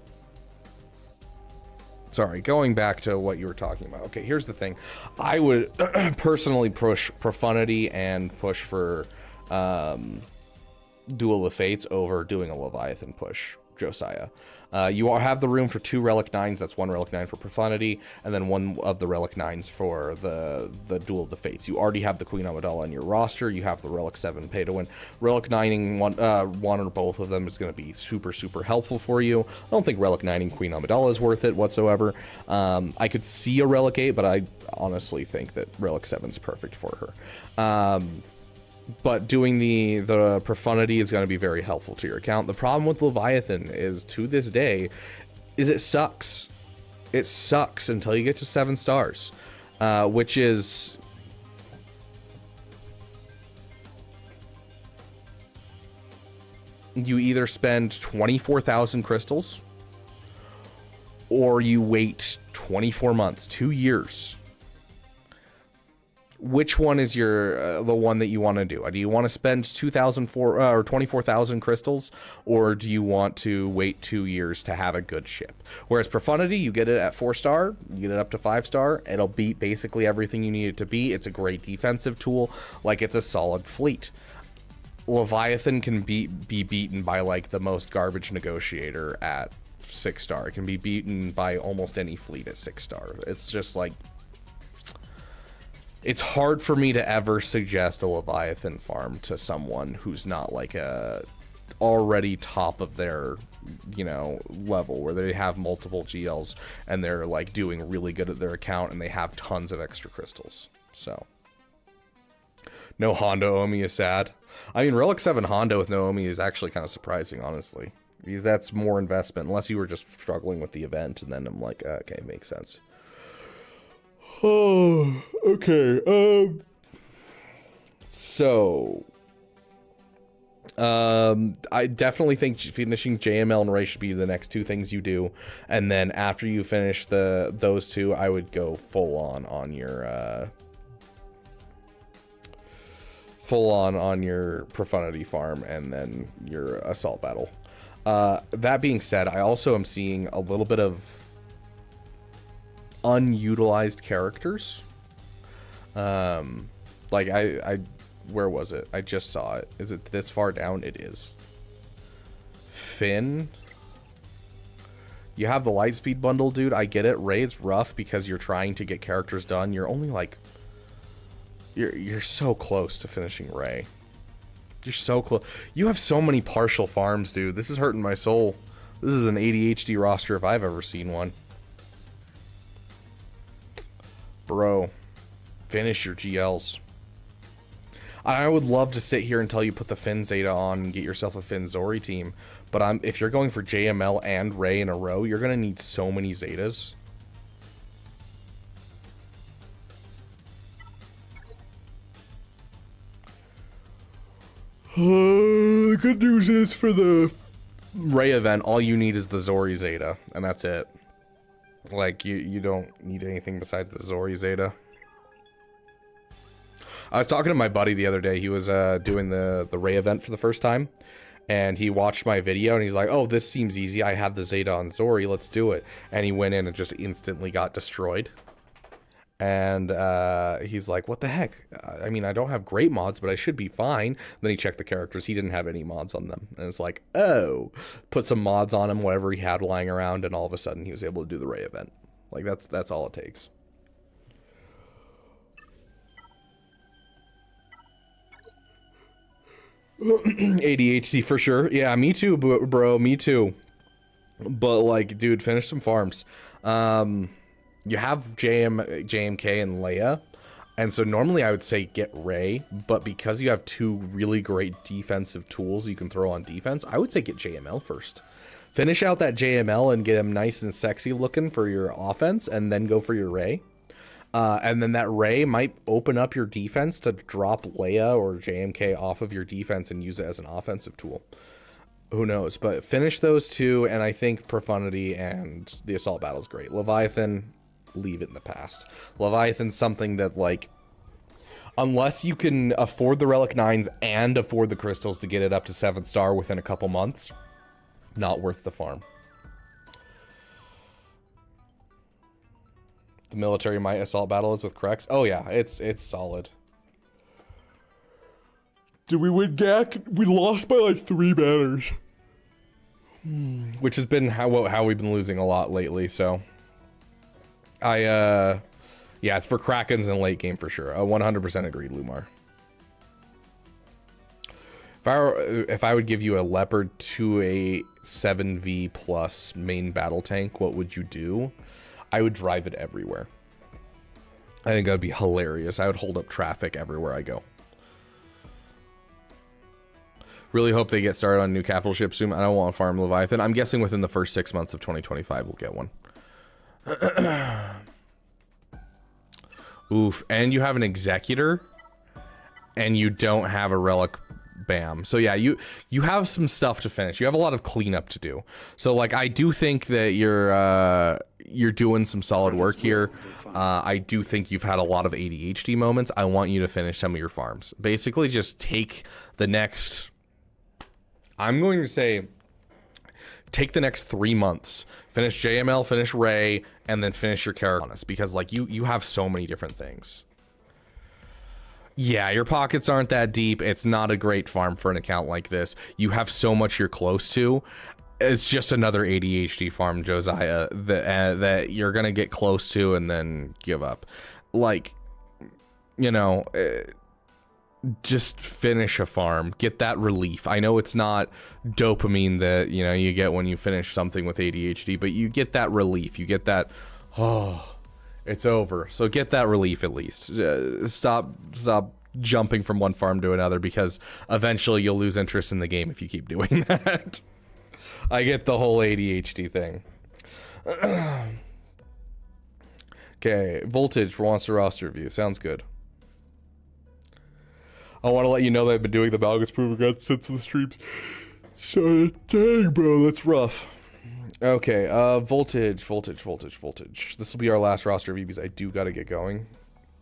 sorry, going back to what you were talking about. Okay, here's the thing. I would personally push Profundity and push for Duel of Fates over doing a Leviathan push, Josiah. You have the room for 2 Relic 9s. That's 1 Relic 9 for Profundity, and then 1 of the Relic 9s for the Duel of the Fates. You already have the Queen Amidala on your roster. You have the Relic 7 pay to win. Relic 9ing one or both of them is going to be super, super helpful for you. I don't think Relic 9ing Queen Amidala is worth it whatsoever. I could see a Relic 8, but I honestly think that Relic 7 is perfect for her. but doing the profundity is going to be very helpful to your account. The problem with Leviathan is, to this day, is it sucks. It sucks until you get to 7 stars, which is... You either spend 24,000 crystals, or you wait 24 months, 2 years. Which one is your the one that you want to do? Do you want to spend 2,004 or 24,000 crystals, or do you want to wait 2 years to have a good ship? Whereas Profundity, you get it at 4-star, you get it up to 5-star. It'll beat basically everything you need it to be. It's a great defensive tool, like it's a solid fleet. Leviathan can be beaten by like the most garbage negotiator at 6-star. It can be beaten by almost any fleet at 6-star. It's just like, it's hard for me to ever suggest a Leviathan farm to someone who's not like a already top of their, you know, level, where they have multiple GLs and they're like doing really good at their account and they have tons of extra crystals. So no Hondo Omi is sad. I mean, Relic 7 Hondo with no Omi is actually kind of surprising, honestly, because that's more investment, unless you were just struggling with the event, and then I'm like, okay, makes sense. Oh, okay. So, I definitely think finishing JML and Ray should be the next 2 things you do, and then after you finish those 2, I would go full on your Profundity farm and then your assault battle. That being said, I also am seeing a little bit of unutilized characters. Like I where was it? I just saw it. Is it this far down? It is. Finn. You have the Lightspeed bundle, dude. I get it. Ray's rough because you're trying to get characters done. You're only like, you're so close to finishing Ray. You're so close. You have so many partial farms, dude. This is hurting my soul. This is an ADHD roster if I've ever seen one. Bro, finish your GLs. I would love to sit here until you put the Finn Zeta on and get yourself a Finn Zori team, but if you're going for JML and Ray in a row, you're going to need so many Zetas. The good news is, for the Ray event, all you need is the Zori Zeta, and that's it. Like, you don't need anything besides the Zori Zeta. I was talking to my buddy the other day. He was doing the Ray event for the first time, and he watched my video, and he's like, oh, this seems easy. I have the Zeta on Zori. Let's do it. And he went in and just instantly got destroyed. And he's like, what the heck? I mean, I don't have great mods, but I should be fine. Then he checked the characters. He didn't have any mods on them. And it's like, oh, put some mods on him, whatever he had lying around, and all of a sudden he was able to do the Ray event. Like, that's all it takes. ADHD for sure. Yeah, me too, bro. Me too. But, like, dude, finish some farms. You have JMK and Leia, and so normally I would say get Ray, but because you have 2 really great defensive tools you can throw on defense, I would say get JML first. Finish out that JML and get him nice and sexy looking for your offense, and then go for your Ray. And then that Ray might open up your defense to drop Leia or JMK off of your defense and use it as an offensive tool. Who knows? But finish those 2, and I think Profundity and the Assault Battle is great. Leviathan, leave it in the past. Leviathan's something that, like, unless you can afford the Relic 9s and afford the crystals to get it up to 7-star within a couple months, not worth the farm. The military might assault battle is with Krex. Oh yeah, it's solid. Did we win GAC? We lost by like 3 banners. Which has been how we've been losing a lot lately, so yeah, it's for Krakens in late game for sure. 100% agreed, Lumar. If I would give you a Leopard 2A 7V plus main battle tank, what would you do? I would drive it everywhere. I think that would be hilarious. I would hold up traffic everywhere I go. Really hope they get started on new capital ship soon. I don't want to farm Leviathan. I'm guessing within the first 6 months of 2025 we'll get one. Oof. And you have an executor, and you don't have a relic. Bam. So yeah, you have some stuff to finish. You have a lot of cleanup to do. So like, I do think that you're doing some solid work here. I do think you've had a lot of ADHD moments. I want you to finish some of your farms. Basically, just take the next, I'm going to say, take the next 3 months, finish JML, finish Ray, and then finish your character on us, because like you have so many different things. Yeah, your pockets aren't that deep. It's not a great farm for an account like this. You have so much you're close to. It's just another ADHD farm, Josiah, that you're gonna get close to and then give up. Like, you know, just finish a farm, get that relief. I know it's not dopamine that, you know, you get when you finish something with ADHD, but you get that relief. You get that, oh, it's over. So get that relief at least. Stop jumping from one farm to another, because eventually you'll lose interest in the game if you keep doing that. I get the whole ADHD thing. Okay, Voltage wants a roster review. Sounds good. I want to let you know that I've been doing the Malgus Proving since the streams. So, dang, bro, that's rough. Okay, Voltage. This will be our last roster review, because I do got to get going,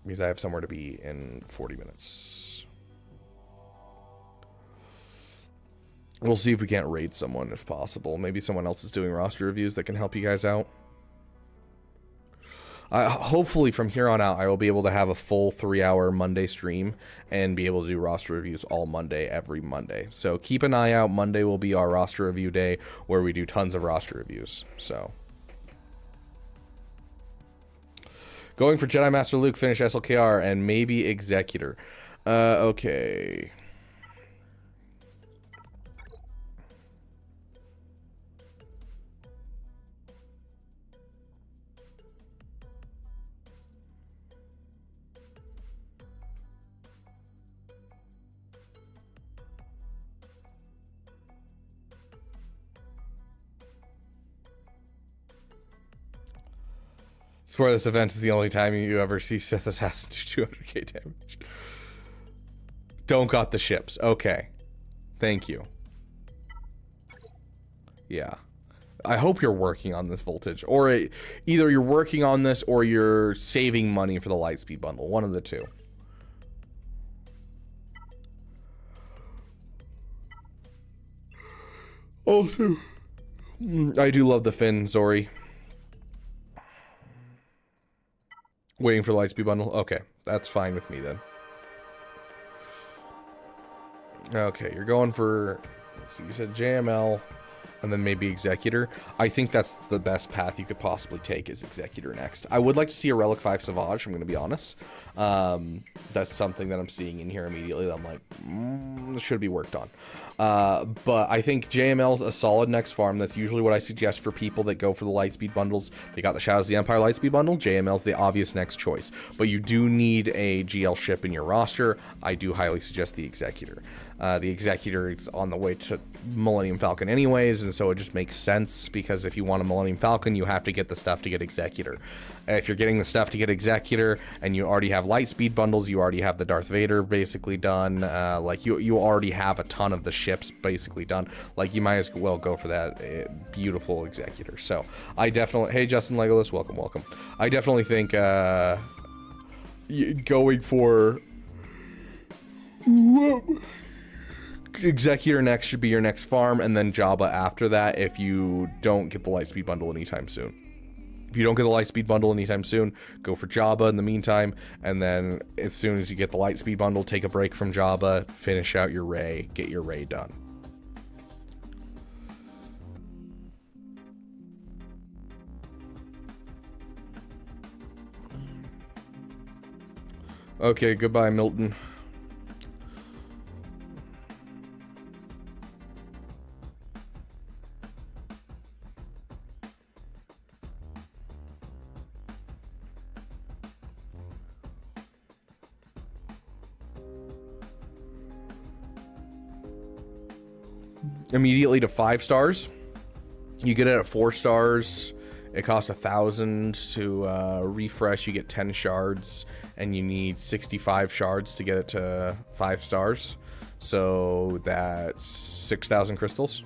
because I have somewhere to be in 40 minutes. We'll see if we can't raid someone if possible. Maybe someone else is doing roster reviews that can help you guys out. Hopefully from here on out, I will be able to have a full 3-hour Monday stream and be able to do roster reviews all Monday, every Monday. So keep an eye out. Monday will be our roster review day, where we do tons of roster reviews. So going for Jedi Master Luke, finish SLKR, and maybe Executor. Okay. Swear this event is the only time you ever see Sith Assassin do 200k damage. Don't got the ships. Okay. Thank you. Yeah. I hope you're working on this, Voltage. Or either you're working on this or you're saving money for the Lightspeed bundle. One of the two. Also, I do love the Finn, Zori. Waiting for the Lightspeed bundle? Okay, that's fine with me then. Okay, you're going for, let's see, you said JML and then maybe Executor. I think that's the best path you could possibly take, is Executor next. I would like to see a Relic 5 Savage, I'm going to be honest. That's something that I'm seeing in here immediately that I'm like, this should be worked on. But I think JML's a solid next farm. That's usually what I suggest for people that go for the Lightspeed bundles. They got the Shadows of the Empire Lightspeed bundle. JML's the obvious next choice. But you do need a GL ship in your roster. I do highly suggest the Executor. The Executor is on the way to Millennium Falcon anyways, and so it just makes sense, because if you want a Millennium Falcon, you have to get the stuff to get Executor. If you're getting the stuff to get Executor, and you already have Lightspeed bundles, you already have the Darth Vader basically done, like you already have a ton of the ships basically done, like you might as well go for that beautiful Executor. So I definitely, hey Justin Legolas, welcome. I definitely think going for Executor next should be your next farm, and then Jabba after that if you don't get the Lightspeed bundle anytime soon. If you don't get the Lightspeed bundle anytime soon, go for Jabba in the meantime, and then as soon as you get the Lightspeed bundle, take a break from Jabba, finish out your Ray, get your Ray done. Okay, goodbye, Milton. immediately to 5 stars. You get it at 4 stars. It costs 1,000 to refresh. You get 10 shards, and you need 65 shards to get it to 5 stars. So that's 6,000 crystals.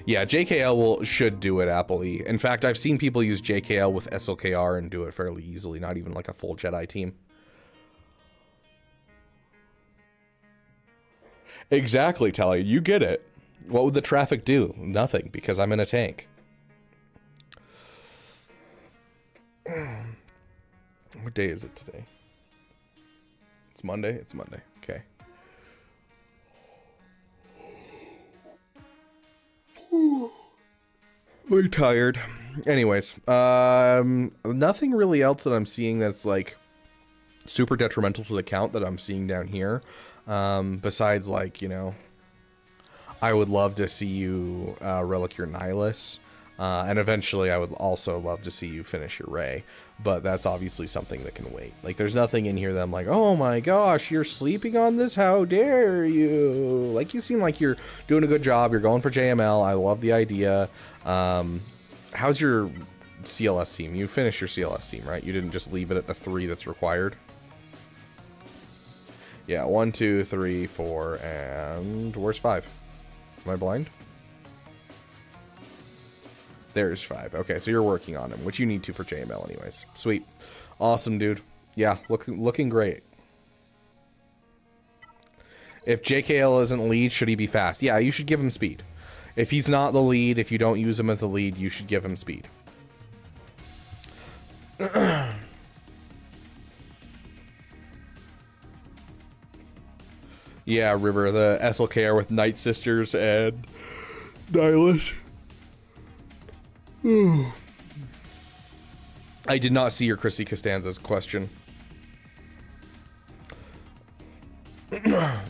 Yeah, JKL should do it happily. In fact, I've seen people use JKL with SLKR and do it fairly easily, not even like a full Jedi team. Exactly, Talia, you get it. What would the traffic do? Nothing, because I'm in a tank. What day is it today? It's Monday? It's Monday. Okay. Very tired. Anyways, nothing really else that I'm seeing that's like super detrimental to the count that I'm seeing down here. Besides, like, you know, I would love to see you relic your Nihilus. And eventually I would also love to see you finish your Ray. But that's obviously something that can wait. Like, there's nothing in here that I'm like, oh my gosh, you're sleeping on this? How dare you? Like, you seem like you're doing a good job. You're going for JML. I love the idea. How's your CLS team? You finished your CLS team, right? You didn't just leave it at the 3 that's required? Yeah, 1, 2, 3, 4, and where's 5? Am I blind? There's 5. Okay, so you're working on him, which you need to for JML anyways. Sweet. Awesome, dude. Yeah, looking great. If JKL isn't lead, should he be fast? Yeah, you should give him speed. If he's not the lead, if you don't use him as the lead, you should give him speed. Yeah, River, the SLKR with Night Sisters and Nihilus. I did not see your Chrissy Costanza's question.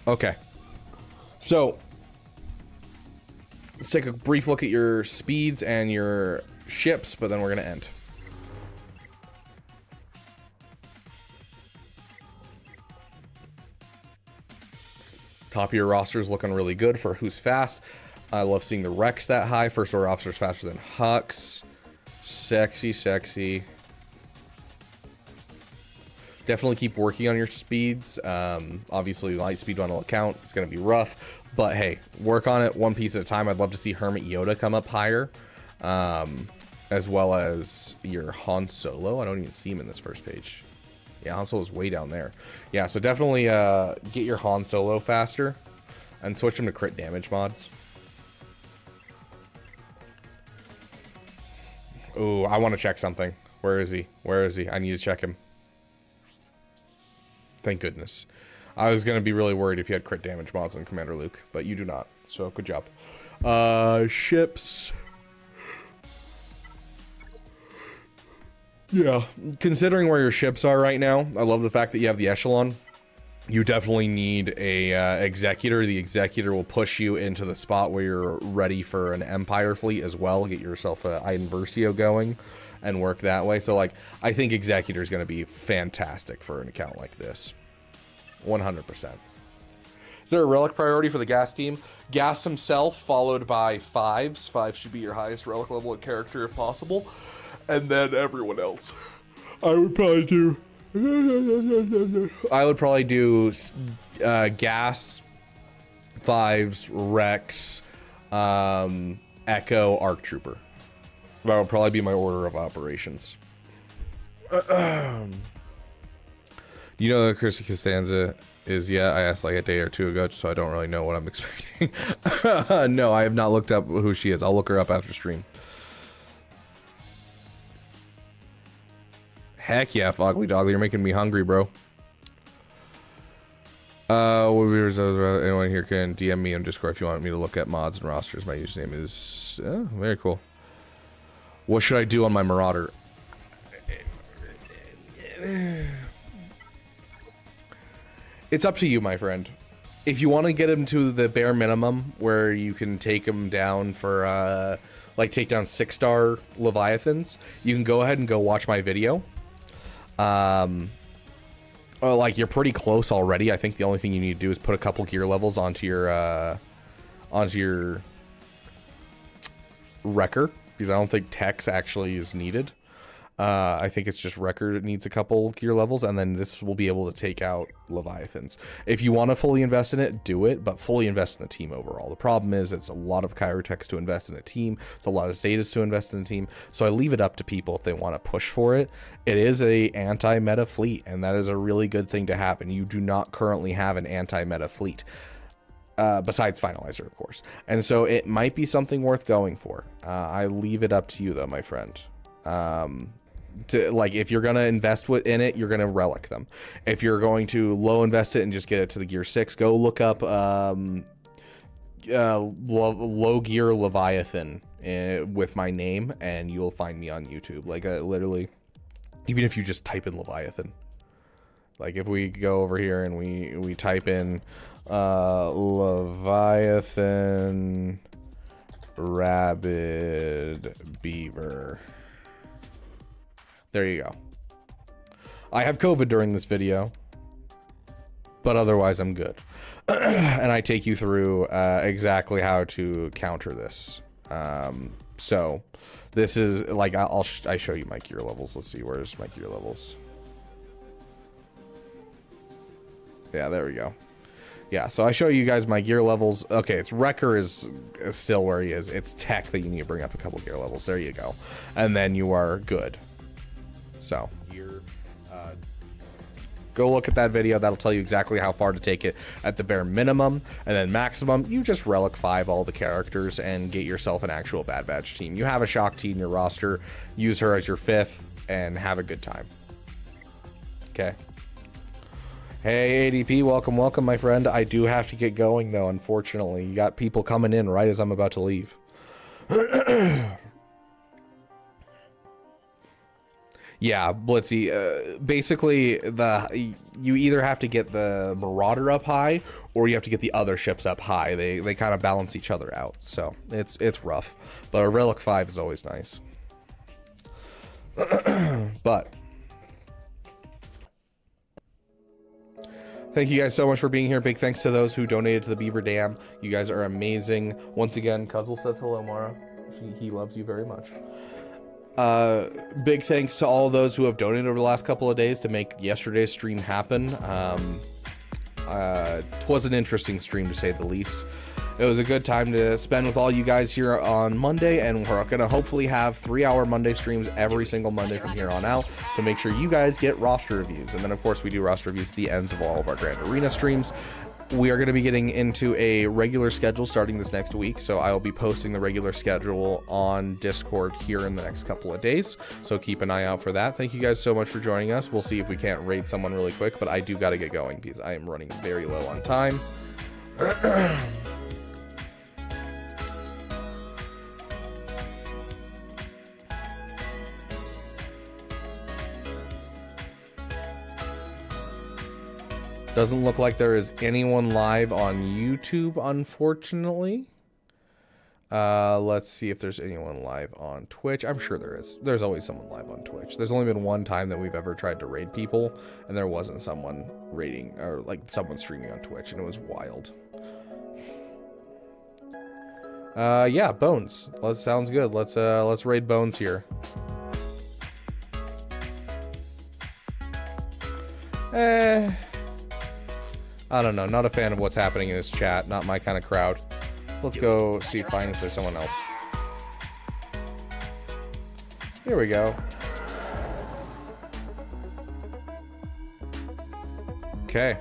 Okay. So, let's take a brief look at your speeds and your ships, but then we're going to end. Top of your roster is looking really good for who's fast. I love seeing the Rex that high. First order officers faster than Hux. Sexy, sexy. Definitely keep working on your speeds. Obviously, light speed one will count. It's going to be rough. But hey, work on it one piece at a time. I'd love to see Hermit Yoda come up higher. As well as your Han Solo. I don't even see him in this first page. Yeah, Han Solo's way down there. Yeah, so definitely get your Han Solo faster. And switch him to crit damage mods. Ooh, I want to check something. Where is he? Where is he? I need to check him. Thank goodness. I was going to be really worried if you had crit damage mods on Commander Luke, but you do not. So, good job. Ships. Yeah, considering where your ships are right now, I love the fact that you have the Echelon. You definitely need a Executor. The Executor will push you into the spot where you're ready for an Empire fleet as well. Get yourself a Iden Versio going and work that way. So, like, I think Executor is going to be fantastic for an account like this. 100%. Is there a relic priority for the Gas team? Gas himself, followed by 5s. 5 should be your highest relic level of character if possible. And then everyone else. I would probably do Gas, 5s, Rex, Echo, Arc Trooper. That would probably be my order of operations. You know that Chrissy Costanza is, yeah, I asked like a day or two ago, so I don't really know what I'm expecting. No, I have not looked up who she is. I'll look her up after stream. Heck yeah, Fogly Dogly, you're making me hungry, bro. Anyone here can DM me on Discord if you want me to look at mods and rosters. My username is very cool. What should I do on my Marauder? It's up to you, my friend. If you want to get him to the bare minimum where you can take him down for like take down 6-star Leviathans, you can go ahead and go watch my video. Oh, like you're pretty close already. I think the only thing you need to do is put a couple gear levels onto your wrecker, because I don't think Tex actually is needed. I think it's just Wrecker that needs a couple gear levels, and then this will be able to take out Leviathans. If you want to fully invest in it, do it, but fully invest in the team overall. The problem is it's a lot of Chirotechs to invest in a team. It's a lot of Zetas to invest in a team. So I leave it up to people if they want to push for it. It is a anti-meta fleet, and that is a really good thing to have, and you do not currently have an anti-meta fleet. Besides Finalizer, of course. And so it might be something worth going for. I leave it up to you, though, my friend. Like, if you're gonna invest in it, you're gonna relic them. If you're going to low invest it and just get it to the gear 6, go look up low gear Leviathan with my name, and you'll find me on YouTube. Like, literally, even if you just type in Leviathan. Like, if we go over here and we type in Leviathan Rabid Beaver. There you go. I have COVID during this video, but otherwise I'm good. And I take you through exactly how to counter this. So this is like, I show you my gear levels. Let's see, where's my gear levels? Yeah, there we go. Yeah, so I show you guys my gear levels. Okay, it's Wrecker is still where he is. It's Tech that you need to bring up a couple gear levels. There you go. And then you are good. So go look at that video. That'll tell you exactly how far to take it at the bare minimum. And then maximum, you just relic 5 all the characters and get yourself an actual Bad Batch team. You have a Shock T in your roster. Use her as your 5th and have a good time. Okay. Hey, ADP, welcome, welcome, my friend. I do have to get going, though, unfortunately. You got people coming in right as I'm about to leave. Yeah, Blitzy. Basically, you either have to get the Marauder up high, or you have to get the other ships up high. They kind of balance each other out, so it's rough. But a Relic 5 is always nice. But thank you guys so much for being here. Big thanks to those who donated to the Beaver Dam. You guys are amazing. Once again, Cuzzle says hello, Mara. He loves you very much. Big thanks to all those who have donated over the last couple of days to make yesterday's stream happen. It was an interesting stream, to say the least. It was a good time to spend with all you guys here on Monday, and we're going to hopefully have 3-hour Monday streams every single Monday from here on out to make sure you guys get roster reviews. And then, of course, we do roster reviews at the ends of all of our Grand Arena streams. We are going to be getting into a regular schedule starting this next week, so I will be posting the regular schedule on Discord here in the next couple of days, so keep an eye out for that. Thank you guys so much for joining us. We'll see if we can't raid someone really quick, but I do got to get going because I am running very low on time. Doesn't look like there is anyone live on YouTube, unfortunately. Let's see if there's anyone live on Twitch. I'm sure there is. There's always someone live on Twitch. There's only been one time that we've ever tried to raid people, and there wasn't someone raiding, or like someone streaming on Twitch, and it was wild. Yeah, Bones. Sounds good. Let's raid Bones here. I don't know. Not a fan of what's happening in this chat. Not my kind of crowd. Let's go see, find if there's someone else. Here we go. Okay.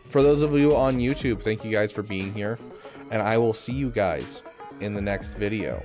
For those of you on YouTube, thank you guys for being here. And I will see you guys in the next video.